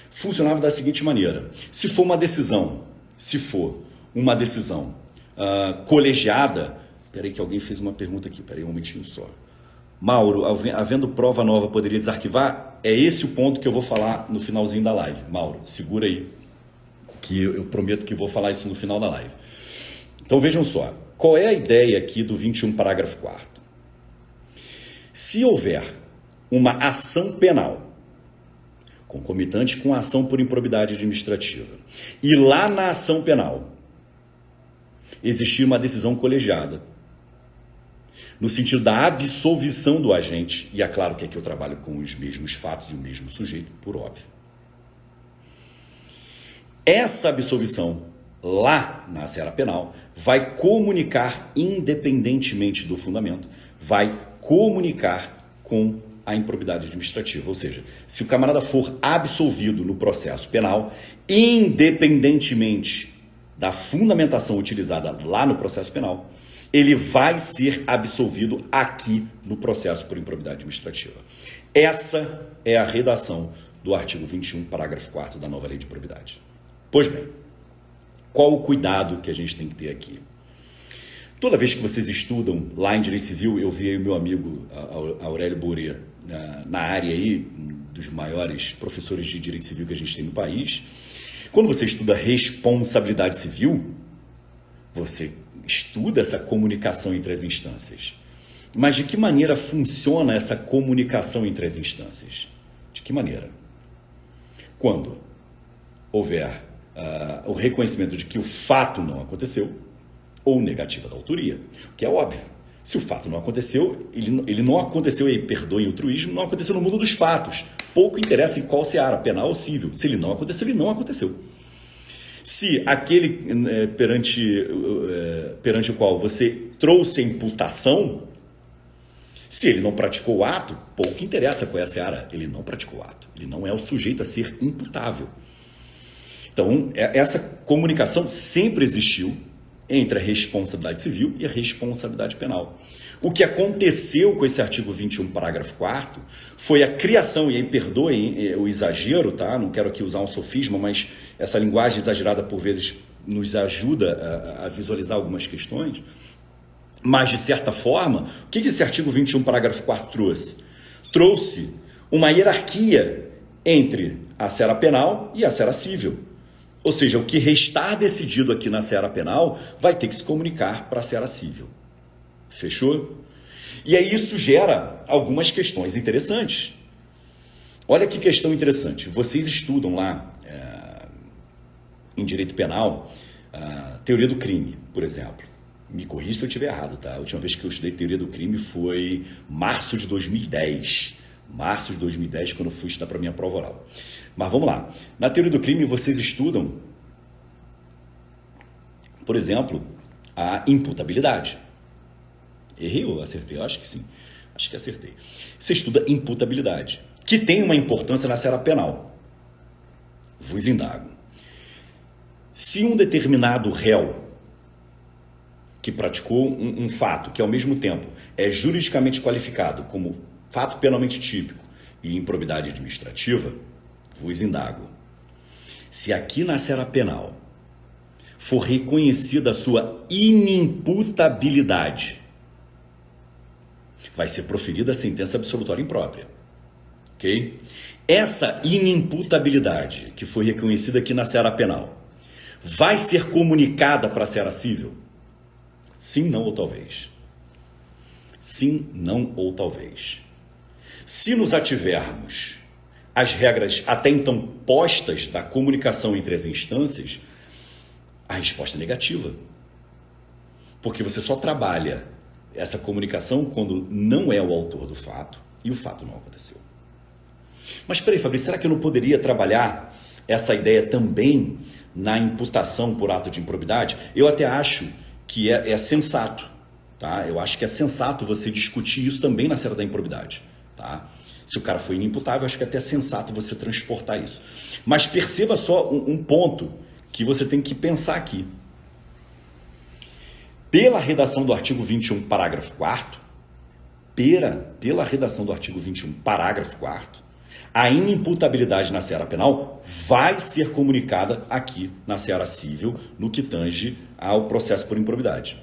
Funcionava da seguinte maneira: se for uma decisão colegiada, peraí que alguém fez uma pergunta aqui, peraí um momentinho só. Mauro, havendo prova nova, poderia desarquivar? É esse o ponto que eu vou falar no finalzinho da live. Mauro, segura aí, que eu prometo que vou falar isso no final da live. Então vejam só, qual é a ideia aqui do 21, parágrafo 4º? Se houver uma ação penal concomitante com a ação por improbidade administrativa, e lá na ação penal existir uma decisão colegiada, no sentido da absolvição do agente, e é claro que aqui eu trabalho com os mesmos fatos e o mesmo sujeito, por óbvio. Essa absolvição, lá na seara penal, vai comunicar, independentemente do fundamento, vai comunicar com a improbidade administrativa. Ou seja, se o camarada for absolvido no processo penal, independentemente da fundamentação utilizada lá no processo penal, ele vai ser absolvido aqui no processo por improbidade administrativa. Essa é a redação do artigo 21, parágrafo 4º da nova lei de improbidade. Pois bem, qual o cuidado que a gente tem que ter aqui? Toda vez que vocês estudam lá em Direito Civil, eu vi aí o meu amigo Aurélio Bouré, na área aí dos maiores professores de Direito Civil que a gente tem no país. Quando você estuda responsabilidade civil, você estuda essa comunicação entre as instâncias. Mas de que maneira funciona essa comunicação entre as instâncias? De que maneira? Quando houver o reconhecimento de que o fato não aconteceu, ou negativa da autoria, o que é óbvio. Se o fato não aconteceu, ele não aconteceu, aí perdoem o truísmo, não aconteceu no mundo dos fatos. Pouco interessa em qual seara, penal ou civil. Se ele não aconteceu, ele não aconteceu. Se aquele perante o qual você trouxe a imputação, se ele não praticou o ato, pouco interessa qual é a seara, ele não praticou o ato. Ele não é o sujeito a ser imputável. Então, essa comunicação sempre existiu entre a responsabilidade civil e a responsabilidade penal. O que aconteceu com esse artigo 21, parágrafo 4º, foi a criação, e aí perdoem o exagero, tá? Não quero aqui usar um sofisma, mas essa linguagem exagerada por vezes nos ajuda a visualizar algumas questões. Mas, de certa forma, o que esse artigo 21, parágrafo 4º trouxe? Trouxe uma hierarquia entre a seara penal e a seara civil. Ou seja, o que restar decidido aqui na seara penal vai ter que se comunicar para a seara civil. Fechou? E aí isso gera algumas questões interessantes. Olha que questão interessante. Vocês estudam lá em direito penal a teoria do crime, por exemplo. Me corrija se eu estiver errado, tá? A última vez que eu estudei teoria do crime foi março de 2010. Março de 2010, quando eu fui estudar para minha prova oral. Mas vamos lá. Na teoria do crime, vocês estudam, por exemplo, a imputabilidade. Errei ou acertei? Eu acho que sim. Acho que acertei. Você estuda imputabilidade, que tem uma importância na seara penal. Vos indago. Se um determinado réu que praticou um fato que, ao mesmo tempo, é juridicamente qualificado como fato penalmente típico e improbidade administrativa, vos indago. Se aqui na seara penal for reconhecida a sua inimputabilidade, vai ser proferida a sentença absolutória imprópria, ok? Essa inimputabilidade que foi reconhecida aqui na seara penal vai ser comunicada para a seara civil? Sim, não ou talvez. Sim, não ou talvez. Se nos ativermos as regras até então postas da comunicação entre as instâncias, a resposta é negativa. Porque você só trabalha essa comunicação quando não é o autor do fato e o fato não aconteceu. Mas espera aí, Fabrício, será que eu não poderia trabalhar essa ideia também na imputação por ato de improbidade? Eu até acho que é sensato, tá? Eu acho que é sensato você discutir isso também na seara da improbidade, tá? Se o cara foi inimputável, acho que é até sensato você transportar isso. Mas perceba só um ponto que você tem que pensar aqui. Pela redação do artigo 21, parágrafo 4º, pela redação do artigo 21, parágrafo 4º, a inimputabilidade na seara penal vai ser comunicada aqui na seara civil, no que tange ao processo por improbidade.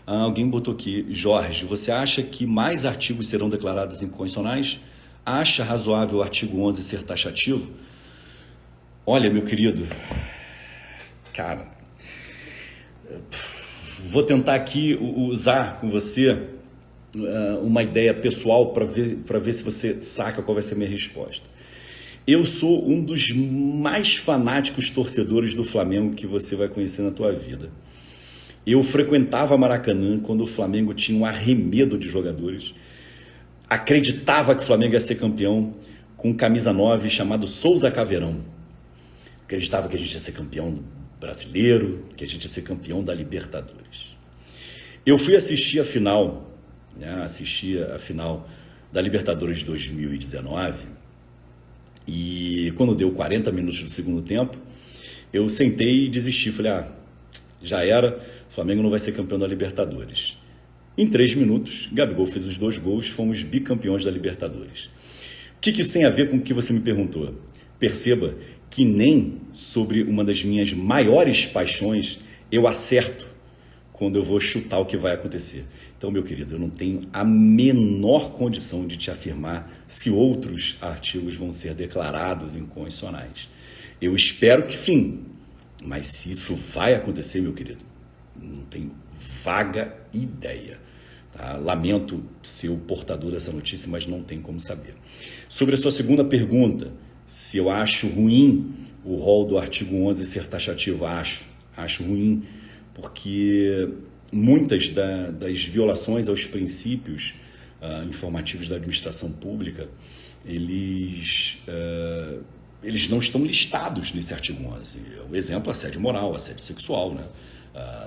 Alguém botou aqui, Jorge, você acha que mais artigos serão declarados inconstitucionais? Acha razoável o artigo 11 ser taxativo? Olha, meu querido, cara, vou tentar aqui usar com você uma ideia pessoal para ver se você saca qual vai ser a minha resposta. Eu sou um dos mais fanáticos torcedores do Flamengo que você vai conhecer na tua vida. Eu frequentava Maracanã quando o Flamengo tinha um arremedo de jogadores. Acreditava que o Flamengo ia ser campeão com camisa 9 chamado Souza Caveirão. Acreditava que a gente ia ser campeão brasileiro, que a gente ia ser campeão da Libertadores. Eu fui assistir a final, da Libertadores de 2019 e quando deu 40 minutos do segundo tempo, eu sentei e desisti. Falei, já era, o Flamengo não vai ser campeão da Libertadores. Em 3 minutos, Gabigol fez os 2 gols, fomos bicampeões da Libertadores. O que isso tem a ver com o que você me perguntou? Perceba que nem sobre uma das minhas maiores paixões eu acerto quando eu vou chutar o que vai acontecer. Então, meu querido, eu não tenho a menor condição de te afirmar se outros artigos vão ser declarados inconstitucionais. Eu espero que sim, mas se isso vai acontecer, meu querido, não tenho vaga ideia. Tá? Lamento ser o portador dessa notícia, mas não tem como saber. Sobre a sua segunda pergunta, se eu acho ruim o rol do artigo 11 ser taxativo, acho ruim, porque muitas das violações aos princípios informativos da administração pública, eles não estão listados nesse artigo 11. O exemplo, assédio moral, assédio sexual, né?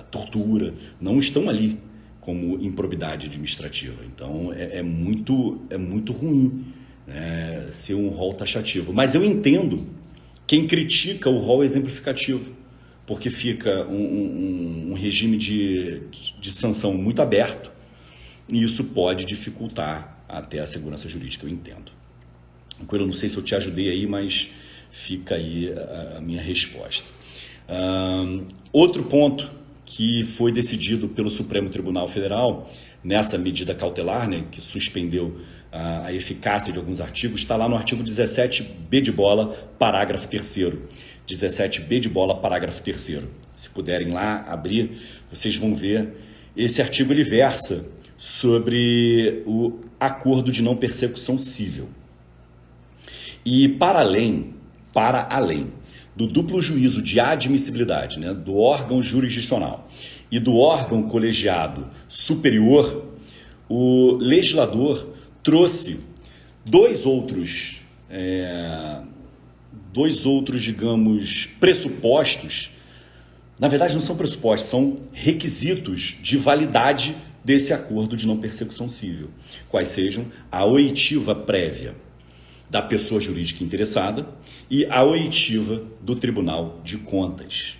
Tortura, não estão ali como improbidade administrativa. Então, é muito ruim, né, ser um rol taxativo. Mas eu entendo quem critica o rol exemplificativo, porque fica um regime de sanção muito aberto e isso pode dificultar até a segurança jurídica, eu entendo. Eu não sei se eu te ajudei aí, mas fica aí a minha resposta. Outro ponto que foi decidido pelo Supremo Tribunal Federal, nessa medida cautelar, né, que suspendeu a eficácia de alguns artigos, está lá no artigo 17b de bola, parágrafo 3º. 17b de bola, parágrafo 3º. Se puderem lá abrir, vocês vão ver. Esse artigo ele versa sobre o acordo de não persecução civil. E para além do duplo juízo de admissibilidade, né, do órgão jurisdicional e do órgão colegiado superior, o legislador trouxe dois outros, digamos, pressupostos. Na verdade, não são pressupostos, são requisitos de validade desse acordo de não persecução civil, quais sejam a oitiva prévia da pessoa jurídica interessada e a oitiva do Tribunal de Contas.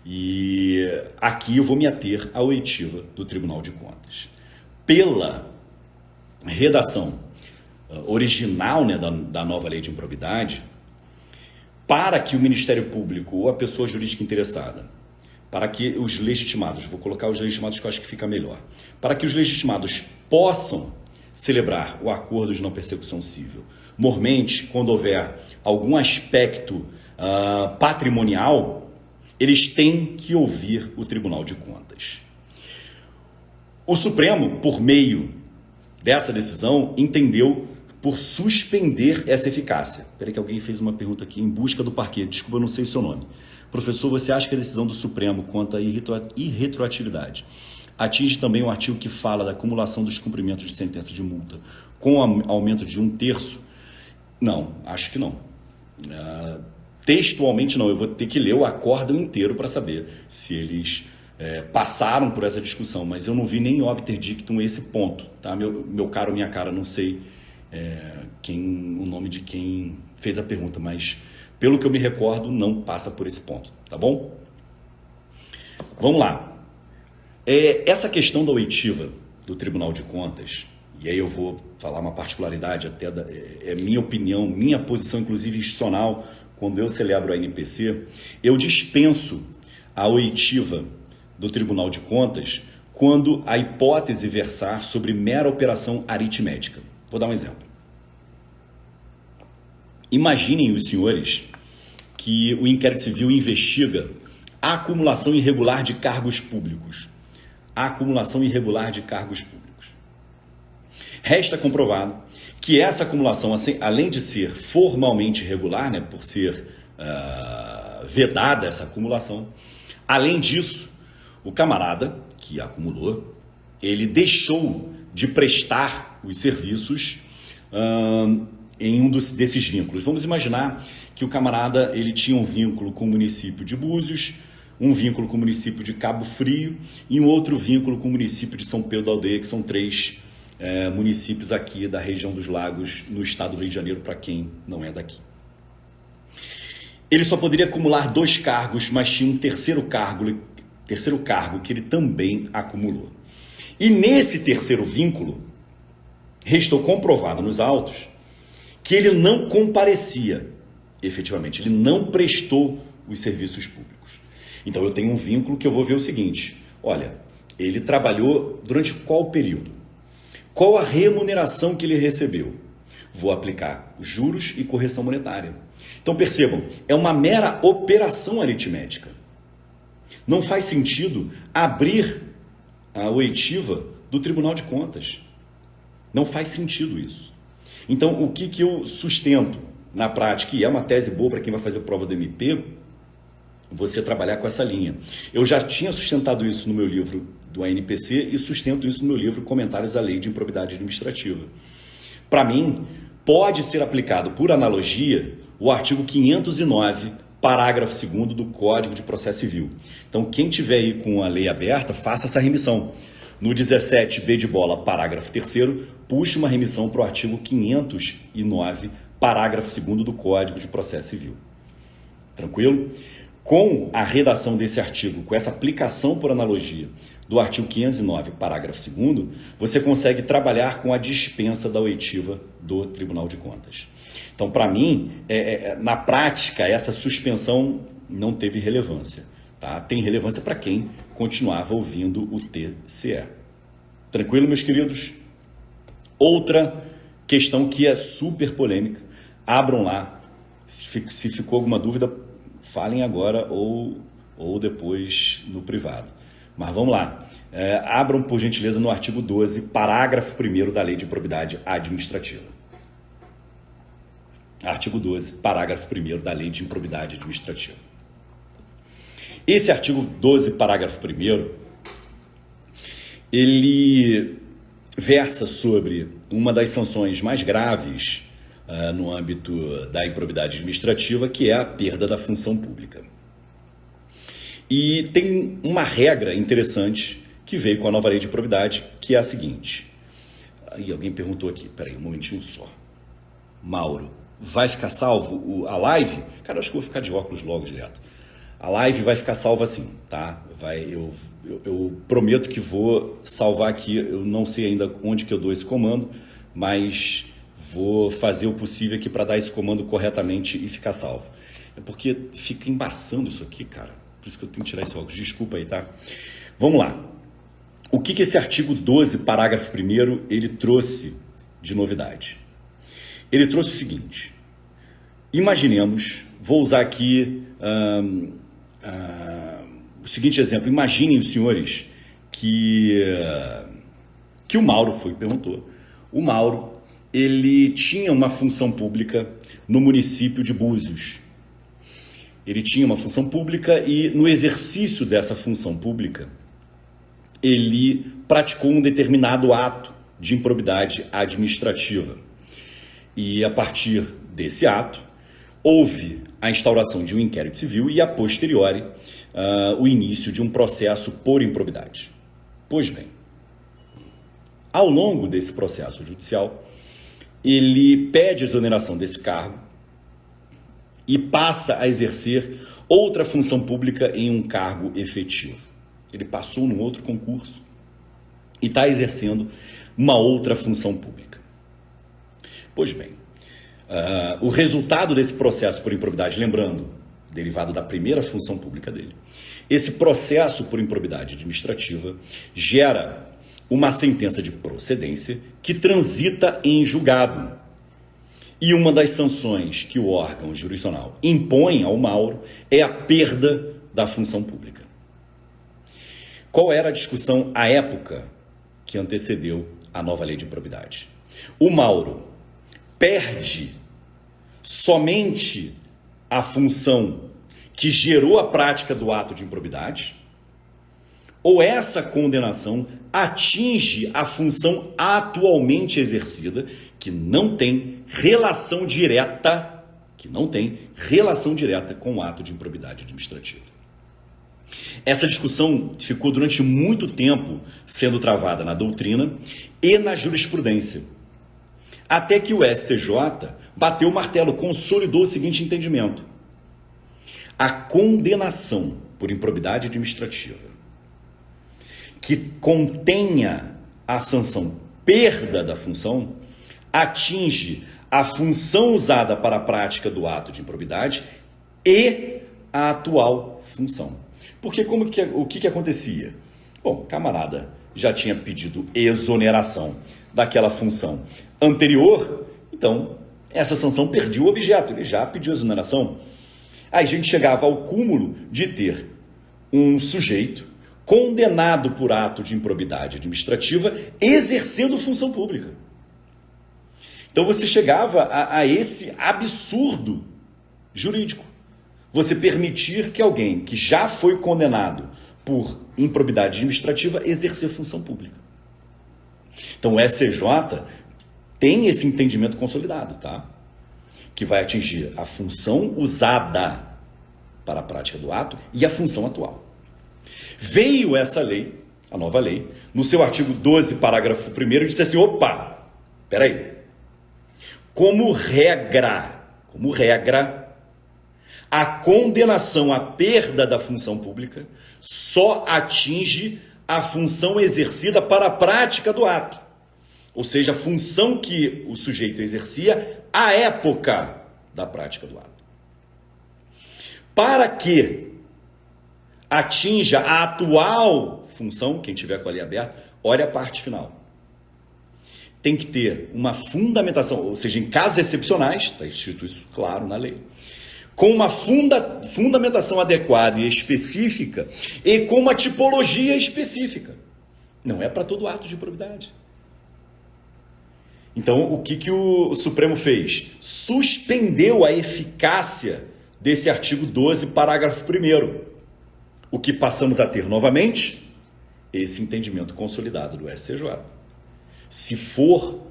E aqui eu vou me ater à oitiva do Tribunal de Contas. Pela redação original, né, da nova lei de improbidade, para que o Ministério Público ou a pessoa jurídica interessada, para que os legitimados, vou colocar os legitimados que eu acho que fica melhor, para que os legitimados possam celebrar o acordo de não persecução civil, mormente, quando houver algum aspecto patrimonial, eles têm que ouvir o Tribunal de Contas. O Supremo, por meio dessa decisão, entendeu por suspender essa eficácia. Espera que alguém fez uma pergunta aqui, em busca do parquê. Desculpa, eu não sei o seu nome. Professor, você acha que a decisão do Supremo quanto à irretroatividade atinge também o artigo que fala da acumulação dos cumprimentos de sentença de multa com aumento de 1/3? Não, acho que não. Textualmente não, eu vou ter que ler o acórdão inteiro para saber se eles passaram por essa discussão, mas eu não vi nem obter dictum esse ponto, tá? Meu caro, minha cara, não sei o nome de quem fez a pergunta, mas pelo que eu me recordo, não passa por esse ponto, tá bom? Vamos lá. Essa questão da oitiva do Tribunal de Contas, e aí eu vou falar uma particularidade até, minha opinião, minha posição inclusive institucional, quando eu celebro a NPC, eu dispenso a oitiva do Tribunal de Contas quando a hipótese versar sobre mera operação aritmética. Vou dar um exemplo. Imaginem os senhores que o inquérito civil investiga a acumulação irregular de cargos públicos. A acumulação irregular de cargos públicos. Resta comprovado que essa acumulação, além de ser formalmente irregular, né, por ser vedada essa acumulação, além disso, o camarada que acumulou, ele deixou de prestar os serviços em um desses vínculos. Vamos imaginar que o camarada ele tinha um vínculo com o município de Búzios, um vínculo com o município de Cabo Frio e um outro vínculo com o município de São Pedro da Aldeia, que são 3 municípios aqui da região dos Lagos, no estado do Rio de Janeiro, para quem não é daqui. Ele só poderia acumular 2 cargos, mas tinha um terceiro cargo que ele também acumulou. E nesse terceiro vínculo, restou comprovado nos autos que ele não comparecia, efetivamente, ele não prestou os serviços públicos. Então eu tenho um vínculo que eu vou ver o seguinte, olha, ele trabalhou durante qual período? Qual a remuneração que ele recebeu? Vou aplicar juros e correção monetária. Então percebam, é uma mera operação aritmética. Não faz sentido abrir a oitiva do Tribunal de Contas. Não faz sentido isso. Então, o que eu sustento na prática, e é uma tese boa para quem vai fazer prova do MP, você trabalhar com essa linha. Eu já tinha sustentado isso no meu livro do ANPC e sustento isso no meu livro Comentários à Lei de Improbidade Administrativa. Para mim, pode ser aplicado por analogia o artigo 509, parágrafo 2º do Código de Processo Civil. Então, quem tiver aí com a lei aberta, faça essa remissão. No 17b de bola, parágrafo 3º, puxe uma remissão para o artigo 509, parágrafo 2º do Código de Processo Civil. Tranquilo? Com a redação desse artigo, com essa aplicação por analogia do artigo 509, parágrafo 2º, você consegue trabalhar com a dispensa da oitiva do Tribunal de Contas. Então, para mim, na prática, essa suspensão não teve relevância. Tá? Tem relevância para quem continuava ouvindo o TCE. Tranquilo, meus queridos? Outra questão que é super polêmica, abram lá. Se ficou alguma dúvida, falem agora ou depois no privado. Mas vamos lá. Abram, por gentileza, no artigo 12, parágrafo 1º da Lei de Improbidade Administrativa. Artigo 12, parágrafo 1º da Lei de Improbidade Administrativa. Esse artigo 12, parágrafo 1º, ele versa sobre uma das sanções mais graves no âmbito da improbidade administrativa, que é a perda da função pública. E tem uma regra interessante que veio com a nova lei de improbidade, que é a seguinte. Aí alguém perguntou aqui, peraí, um momentinho só. Mauro, vai ficar salvo a live? Cara, eu acho que eu vou ficar de óculos logo direto. A live vai ficar salva assim, tá? Eu prometo que vou salvar aqui, eu não sei ainda onde que eu dou esse comando, mas Vou fazer o possível aqui para dar esse comando corretamente e ficar salvo. É porque fica embaçando isso aqui, cara. Por isso que eu tenho que tirar esse óculos. Desculpa aí, tá? Vamos lá. O que esse artigo 12, parágrafo 1º, ele trouxe de novidade? Ele trouxe o seguinte. Imaginemos, vou usar aqui o seguinte exemplo. Imaginem os senhores que o Mauro perguntou. O Mauro, ele tinha uma função pública no município de Búzios. Ele tinha uma função pública e no exercício dessa função pública, ele praticou um determinado ato de improbidade administrativa. E a partir desse ato, houve a instauração de um inquérito civil e, a posteriori, o início de um processo por improbidade. Pois bem, ao longo desse processo judicial, ele pede a exoneração desse cargo e passa a exercer outra função pública em um cargo efetivo. Ele passou num outro concurso e está exercendo uma outra função pública. Pois bem, o resultado desse processo por improbidade, lembrando, derivado da primeira função pública dele, esse processo por improbidade administrativa gera uma sentença de procedência que transita em julgado. E uma das sanções que o órgão jurisdicional impõe ao Mauro é a perda da função pública. Qual era a discussão à época que antecedeu a nova lei de improbidade? O Mauro perde somente a função que gerou a prática do ato de improbidade? Ou essa condenação atinge a função atualmente exercida, que não tem relação direta com o ato de improbidade administrativa? Essa discussão ficou durante muito tempo sendo travada na doutrina e na jurisprudência, até que o STJ bateu o martelo, consolidou o seguinte entendimento: a condenação por improbidade administrativa que contenha a sanção perda da função atinge a função usada para a prática do ato de improbidade e a atual função. Porque o que acontecia? Bom, camarada já tinha pedido exoneração daquela função anterior, então essa sanção perdia o objeto, ele já pediu exoneração. Aí a gente chegava ao cúmulo de ter um sujeito condenado por ato de improbidade administrativa exercendo função pública. Então você chegava a esse absurdo jurídico. Você permitir que alguém que já foi condenado por improbidade administrativa exercer função pública. Então o SCJ tem esse entendimento consolidado, tá? Que vai atingir a função usada para a prática do ato e a função atual. Veio essa lei, a nova lei, no seu artigo 12, parágrafo 1º, e disse assim: opa, peraí. Como regra, a condenação à perda da função pública só atinge a função exercida para a prática do ato. Ou seja, a função que o sujeito exercia à época da prática do ato. Para que atinja a atual função, quem tiver com a lei aberta, olha a parte final. Tem que ter uma fundamentação, ou seja, em casos excepcionais, está escrito isso claro na lei, com uma fundamentação adequada e específica e com uma tipologia específica. Não é para todo ato de improbidade. Então, o que o Supremo fez? Suspendeu a eficácia desse artigo 12, parágrafo 1º. O que passamos a ter novamente? Esse entendimento consolidado do SCJ. Se for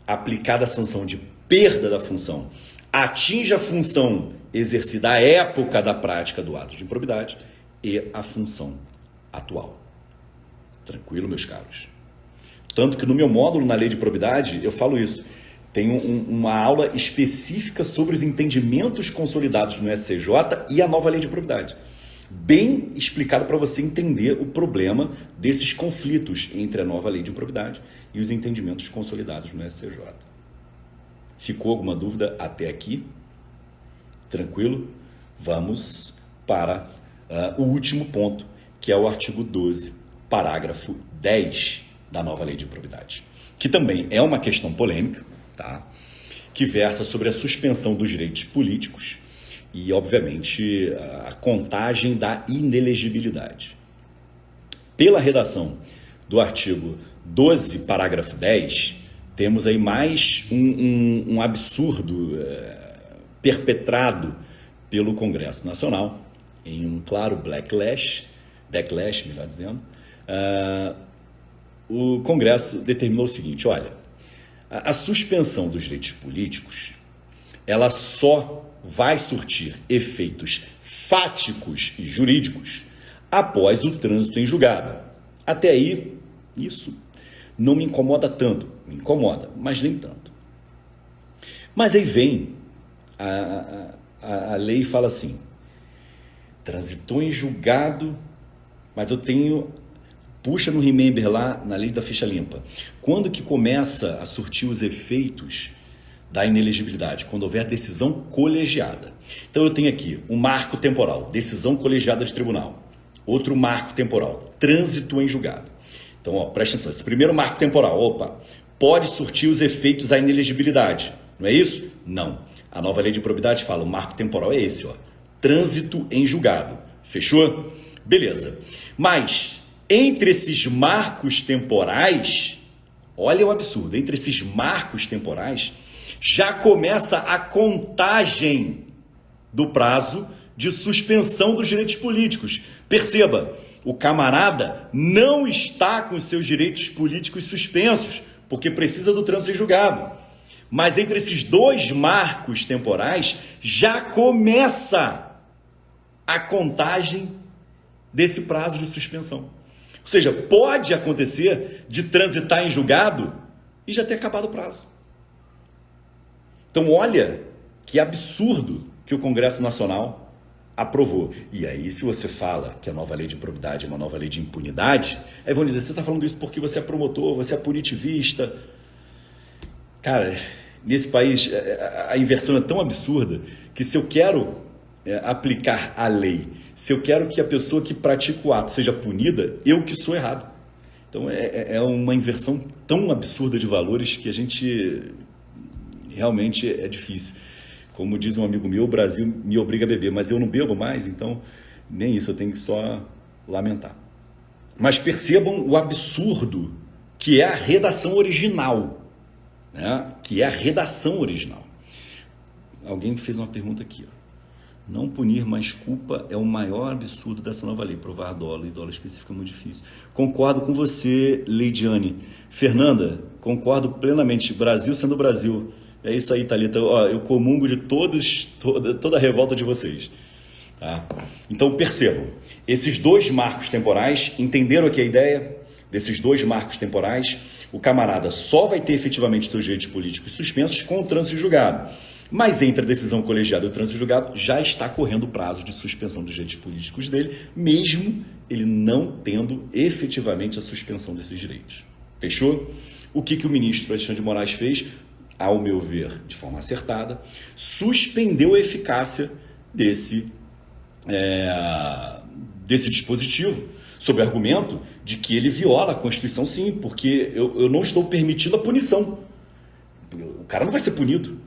aplicada a sanção de perda da função, atinge a função exercida à época da prática do ato de improbidade e a função atual. Tranquilo, meus caros? Tanto que no meu módulo na lei de probidade eu falo isso. Tem uma aula específica sobre os entendimentos consolidados no SCJ e a nova lei de probidade. Bem explicado para você entender o problema desses conflitos entre a nova lei de improbidade e os entendimentos consolidados no SCJ. Ficou alguma dúvida até aqui? Tranquilo? Vamos para o último ponto, que é o artigo 12, parágrafo 10 da nova lei de improbidade, que também é uma questão polêmica, tá? Que versa sobre a suspensão dos direitos políticos e, obviamente, a contagem da inelegibilidade. Pela redação do artigo 12, parágrafo 10, temos aí mais um absurdo perpetrado pelo Congresso Nacional, em um claro backlash, melhor dizendo. O Congresso determinou o seguinte: olha, a suspensão dos direitos políticos, ela só vai surtir efeitos fáticos e jurídicos após o trânsito em julgado. Até aí, isso não me incomoda tanto. Me incomoda, mas nem tanto. Mas aí vem a lei e fala assim: transitou em julgado, mas eu tenho... Puxa no remember lá na lei da ficha limpa. Quando que começa a surtir os efeitos da inelegibilidade? Quando houver decisão colegiada. Então eu tenho aqui um marco temporal, decisão colegiada de tribunal. Outro marco temporal, trânsito em julgado. Então, presta atenção, esse primeiro marco temporal, pode surtir os efeitos da inelegibilidade. Não é isso? Não. A nova lei de improbidade fala, o marco temporal é esse, trânsito em julgado. Fechou? Beleza. Mas, entre esses marcos temporais, olha o absurdo, entre esses marcos temporais, já começa a contagem do prazo de suspensão dos direitos políticos. Perceba, o camarada não está com os seus direitos políticos suspensos, porque precisa do trânsito em julgado. Mas entre esses dois marcos temporais, já começa a contagem desse prazo de suspensão. Ou seja, pode acontecer de transitar em julgado e já ter acabado o prazo. Então, olha que absurdo que o Congresso Nacional aprovou. E aí, se você fala que a nova lei de improbidade é uma nova lei de impunidade, aí vão dizer, você está falando isso porque você é promotor, você é punitivista. Cara, nesse país, a inversão é tão absurda que se eu quero aplicar a lei, se eu quero que a pessoa que pratica o ato seja punida, eu que sou errado. Então, é uma inversão tão absurda de valores que a gente realmente é difícil. Como diz um amigo meu, o Brasil me obriga a beber, mas eu não bebo mais, então nem isso, eu tenho que só lamentar. Mas percebam o absurdo que é a redação original, né? Que é a redação original. Alguém fez uma pergunta aqui, Não punir mais culpa é o maior absurdo dessa nova lei. Provar dolo e dolo específico é muito difícil. Concordo com você, Leidiane. Fernanda, concordo plenamente. Brasil sendo Brasil. É isso aí, Thalita. Eu comungo de toda a revolta de vocês. Tá? Então, percebam. Esses dois marcos temporais, entenderam aqui a ideia? Desses dois marcos temporais, o camarada só vai ter efetivamente seus direitos políticos suspensos com o trânsito julgado. Mas entre a decisão colegiada e o trânsito julgado, já está correndo o prazo de suspensão dos direitos políticos dele, mesmo ele não tendo efetivamente a suspensão desses direitos. Fechou? O que o ministro Alexandre de Moraes fez? Ao meu ver, de forma acertada, suspendeu a eficácia desse dispositivo, sob o argumento de que ele viola a Constituição, sim, porque eu não estou permitindo a punição. O cara não vai ser punido.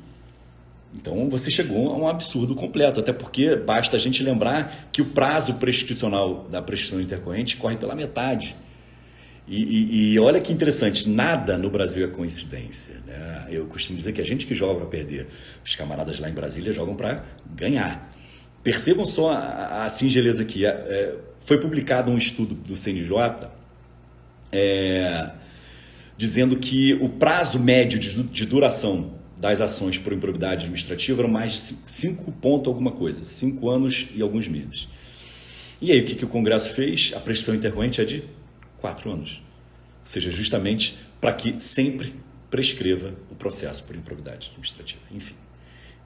Então, você chegou a um absurdo completo, até porque basta a gente lembrar que o prazo prescricional da prescrição intercorrente corre pela metade. E olha que interessante, nada no Brasil é coincidência, né? Eu costumo dizer que a gente que joga para perder, os camaradas lá em Brasília jogam para ganhar. Percebam só a singeleza aqui. Foi publicado um estudo do CNJ dizendo que o prazo médio de duração das ações por improbidade administrativa eram mais de 5 pontos alguma coisa, 5 anos e alguns meses. E aí o que o Congresso fez? A prescrição intercorrente é de 4 anos. Ou seja, justamente para que sempre prescreva o processo por improbidade administrativa. Enfim,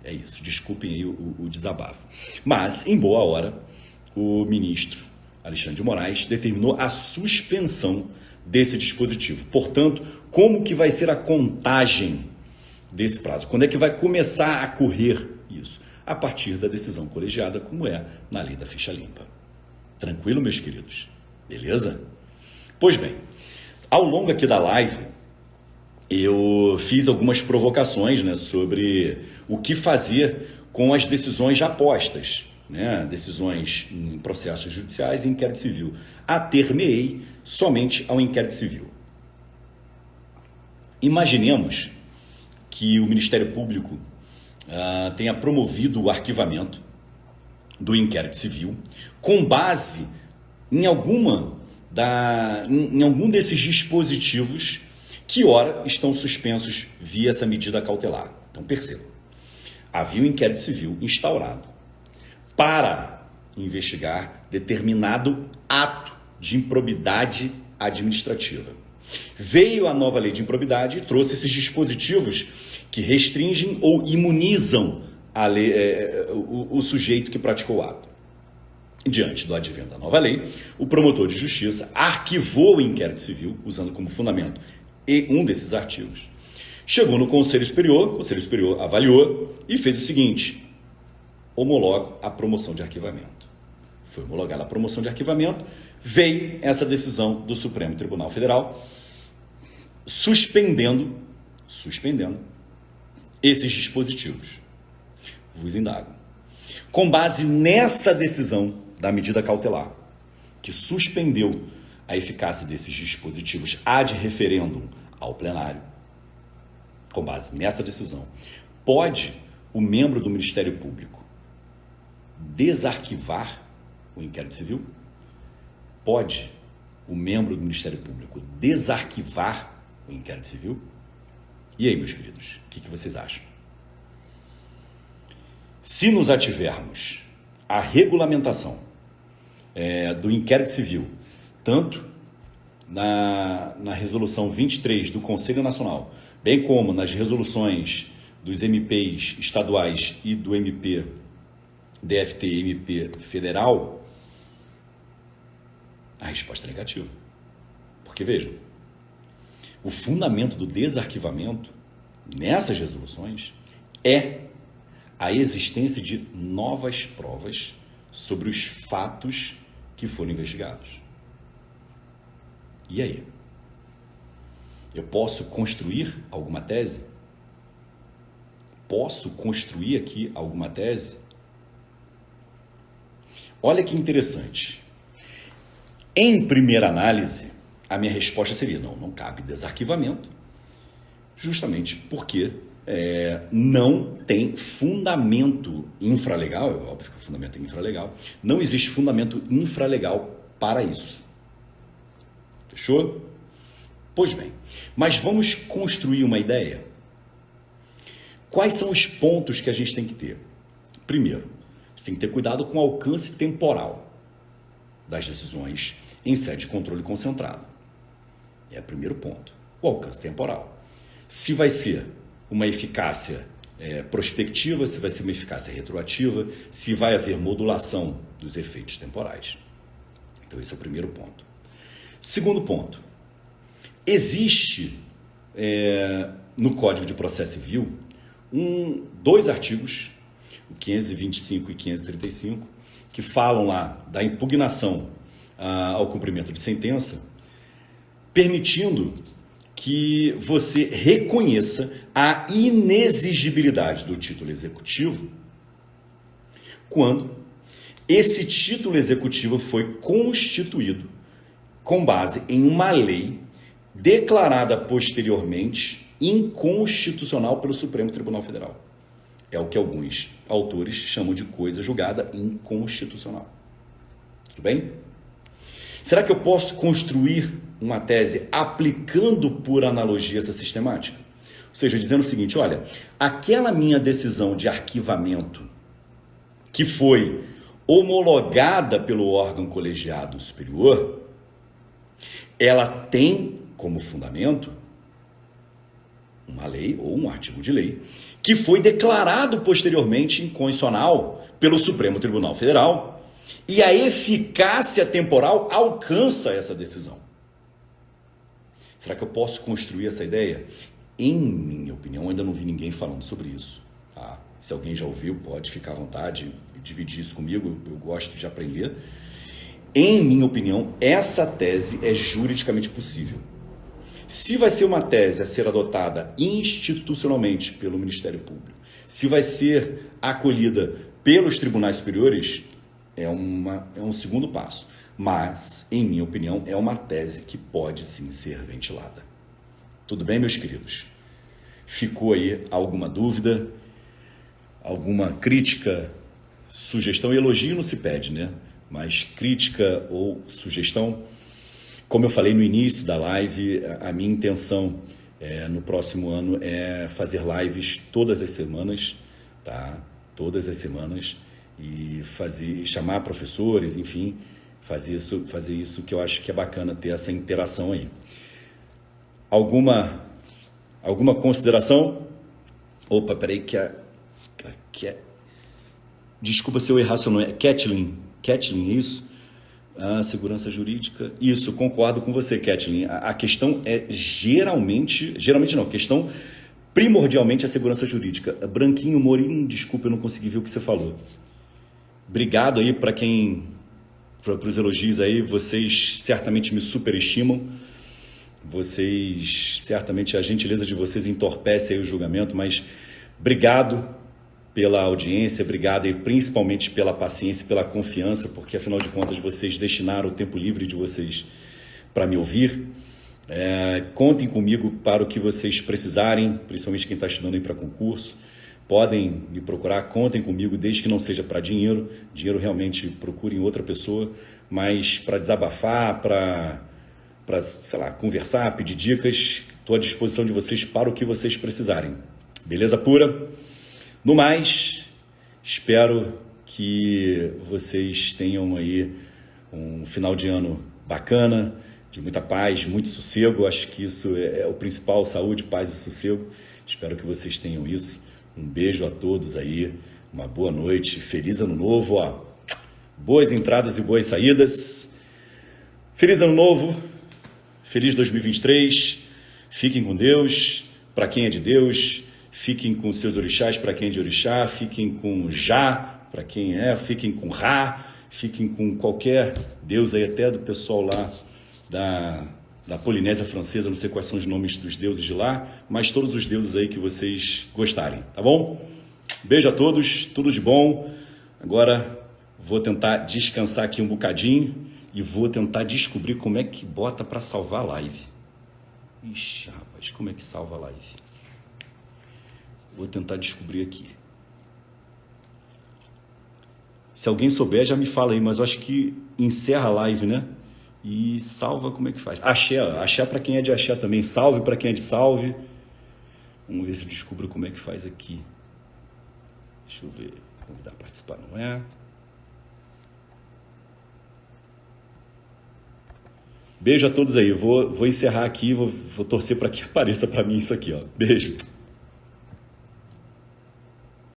é isso. Desculpem aí o desabafo. Mas, em boa hora, o ministro Alexandre de Moraes determinou a suspensão desse dispositivo. Portanto, como que vai ser a contagem desse prazo? Quando é que vai começar a correr isso? A partir da decisão colegiada, como é na lei da ficha limpa. Tranquilo, meus queridos? Beleza? Pois bem, ao longo aqui da live, eu fiz algumas provocações, né, sobre o que fazer com as decisões já postas, né, decisões em processos judiciais e inquérito civil. Ater-me-ei somente ao inquérito civil. Imaginemos que o Ministério Público tenha promovido o arquivamento do inquérito civil com base em algum desses dispositivos que, ora, estão suspensos via essa medida cautelar. Então, percebam, havia um inquérito civil instaurado para investigar determinado ato de improbidade administrativa. Veio a nova lei de improbidade e trouxe esses dispositivos que restringem ou imunizam a lei, o sujeito que praticou o ato. Diante do advento da nova lei, o promotor de justiça arquivou o inquérito civil, usando como fundamento um desses artigos. Chegou no Conselho Superior, o Conselho Superior avaliou e fez o seguinte: homologa a promoção de arquivamento. Foi homologada a promoção de arquivamento, veio essa decisão do Supremo Tribunal Federal suspendendo esses dispositivos. Vos indago. Com base nessa decisão da medida cautelar, que suspendeu a eficácia desses dispositivos ad referendum ao plenário, com base nessa decisão, pode o membro do Ministério Público desarquivar o inquérito civil? Pode o membro do Ministério Público desarquivar o inquérito civil? E aí, meus queridos, o que vocês acham? Se nos ativermos a regulamentação do inquérito civil, tanto na resolução 23 do Conselho Nacional, bem como nas resoluções dos MPs estaduais e do MP, DFT-MP federal, a resposta é negativa. Porque, vejam, o fundamento do desarquivamento nessas resoluções é a existência de novas provas sobre os fatos que foram investigados. E aí? Eu posso construir alguma tese? Posso construir aqui alguma tese? Olha que interessante. Em primeira análise, a minha resposta seria: não cabe desarquivamento, justamente porque não tem fundamento infralegal. É óbvio que o fundamento é infralegal. Não existe fundamento infralegal para isso. Fechou? Pois bem, mas vamos construir uma ideia. Quais são os pontos que a gente tem que ter? Primeiro, você tem que ter cuidado com o alcance temporal das decisões em sede de controle concentrado. É o primeiro ponto, o alcance temporal. Se vai ser uma eficácia prospectiva, se vai ser uma eficácia retroativa, se vai haver modulação dos efeitos temporais. Então, esse é o primeiro ponto. Segundo ponto, existe no Código de Processo Civil dois artigos, o 525 e 535, que falam lá da impugnação ao cumprimento de sentença, permitindo que você reconheça a inexigibilidade do título executivo quando esse título executivo foi constituído com base em uma lei declarada posteriormente inconstitucional pelo Supremo Tribunal Federal. É o que alguns autores chamam de coisa julgada inconstitucional. Tudo bem? Será que eu posso construir uma tese aplicando por analogia essa sistemática? Ou seja, dizendo o seguinte: olha, aquela minha decisão de arquivamento que foi homologada pelo órgão colegiado superior, ela tem como fundamento uma lei ou um artigo de lei que foi declarado posteriormente inconstitucional pelo Supremo Tribunal Federal, e a eficácia temporal alcança essa decisão. Será que eu posso construir essa ideia? Em minha opinião, ainda não vi ninguém falando sobre isso. Tá? Se alguém já ouviu, pode ficar à vontade e dividir isso comigo, eu gosto de aprender. Em minha opinião, essa tese é juridicamente possível. Se vai ser uma tese a ser adotada institucionalmente pelo Ministério Público, se vai ser acolhida pelos tribunais superiores, é um segundo passo. Mas, em minha opinião, é uma tese que pode sim ser ventilada. Tudo bem, meus queridos? Ficou aí alguma dúvida, alguma crítica, sugestão? Elogio não se pede, né? Mas crítica ou sugestão? Como eu falei no início da live, a minha intenção no próximo ano é fazer lives todas as semanas, tá? Todas as semanas, e chamar professores, enfim, fazer isso que eu acho que é bacana, ter essa interação aí. Alguma consideração? Opa, peraí que é... Desculpa se eu errar seu nome. Kathleen, isso? Segurança jurídica. Isso, concordo com você, Kathleen. A questão é geralmente não, a questão primordialmente é a segurança jurídica. Branquinho, Morim, desculpa, eu não consegui ver o que você falou. Obrigado aí para os elogios aí, vocês certamente me superestimam. Certamente a gentileza de vocês entorpece aí o julgamento, mas obrigado pela audiência, obrigado e principalmente pela paciência, pela confiança, porque afinal de contas vocês destinaram o tempo livre de vocês para me ouvir. Contem comigo para o que vocês precisarem, principalmente quem está estudando aí para concurso. Podem me procurar, contem comigo, desde que não seja para dinheiro. Dinheiro realmente procurem outra pessoa, mas para desabafar, para sei lá, conversar, pedir dicas, estou à disposição de vocês para o que vocês precisarem. Beleza pura? No mais, espero que vocês tenham aí um final de ano bacana, de muita paz, muito sossego. Acho que isso é o principal, saúde, paz e sossego. Espero que vocês tenham isso. Um beijo a todos aí, uma boa noite, feliz ano novo, ó. Boas entradas e boas saídas. Feliz ano novo, feliz 2023. Fiquem com Deus, para quem é de Deus. Fiquem com seus orixás, para quem é de orixá. Fiquem com Já, para quem fiquem com Ra. Fiquem com qualquer deus aí, até do pessoal lá da Polinésia Francesa, não sei quais são os nomes dos deuses de lá, mas todos os deuses aí que vocês gostarem, tá bom? Beijo a todos, tudo de bom. Agora vou tentar descansar aqui um bocadinho e vou tentar descobrir como é que bota para salvar a live. Ixi, rapaz, como é que salva a live? Vou tentar descobrir aqui. Se alguém souber, já me fala aí, mas eu acho que encerra a live, né? E salva, como é que faz? Axé para quem é de axé também, salve para quem é de salve. Vamos ver se eu descubro como é que faz aqui. Deixa eu ver, convidar a participar, não é? Beijo a todos aí, vou encerrar aqui, vou torcer para que apareça para mim isso aqui, ó. Beijo.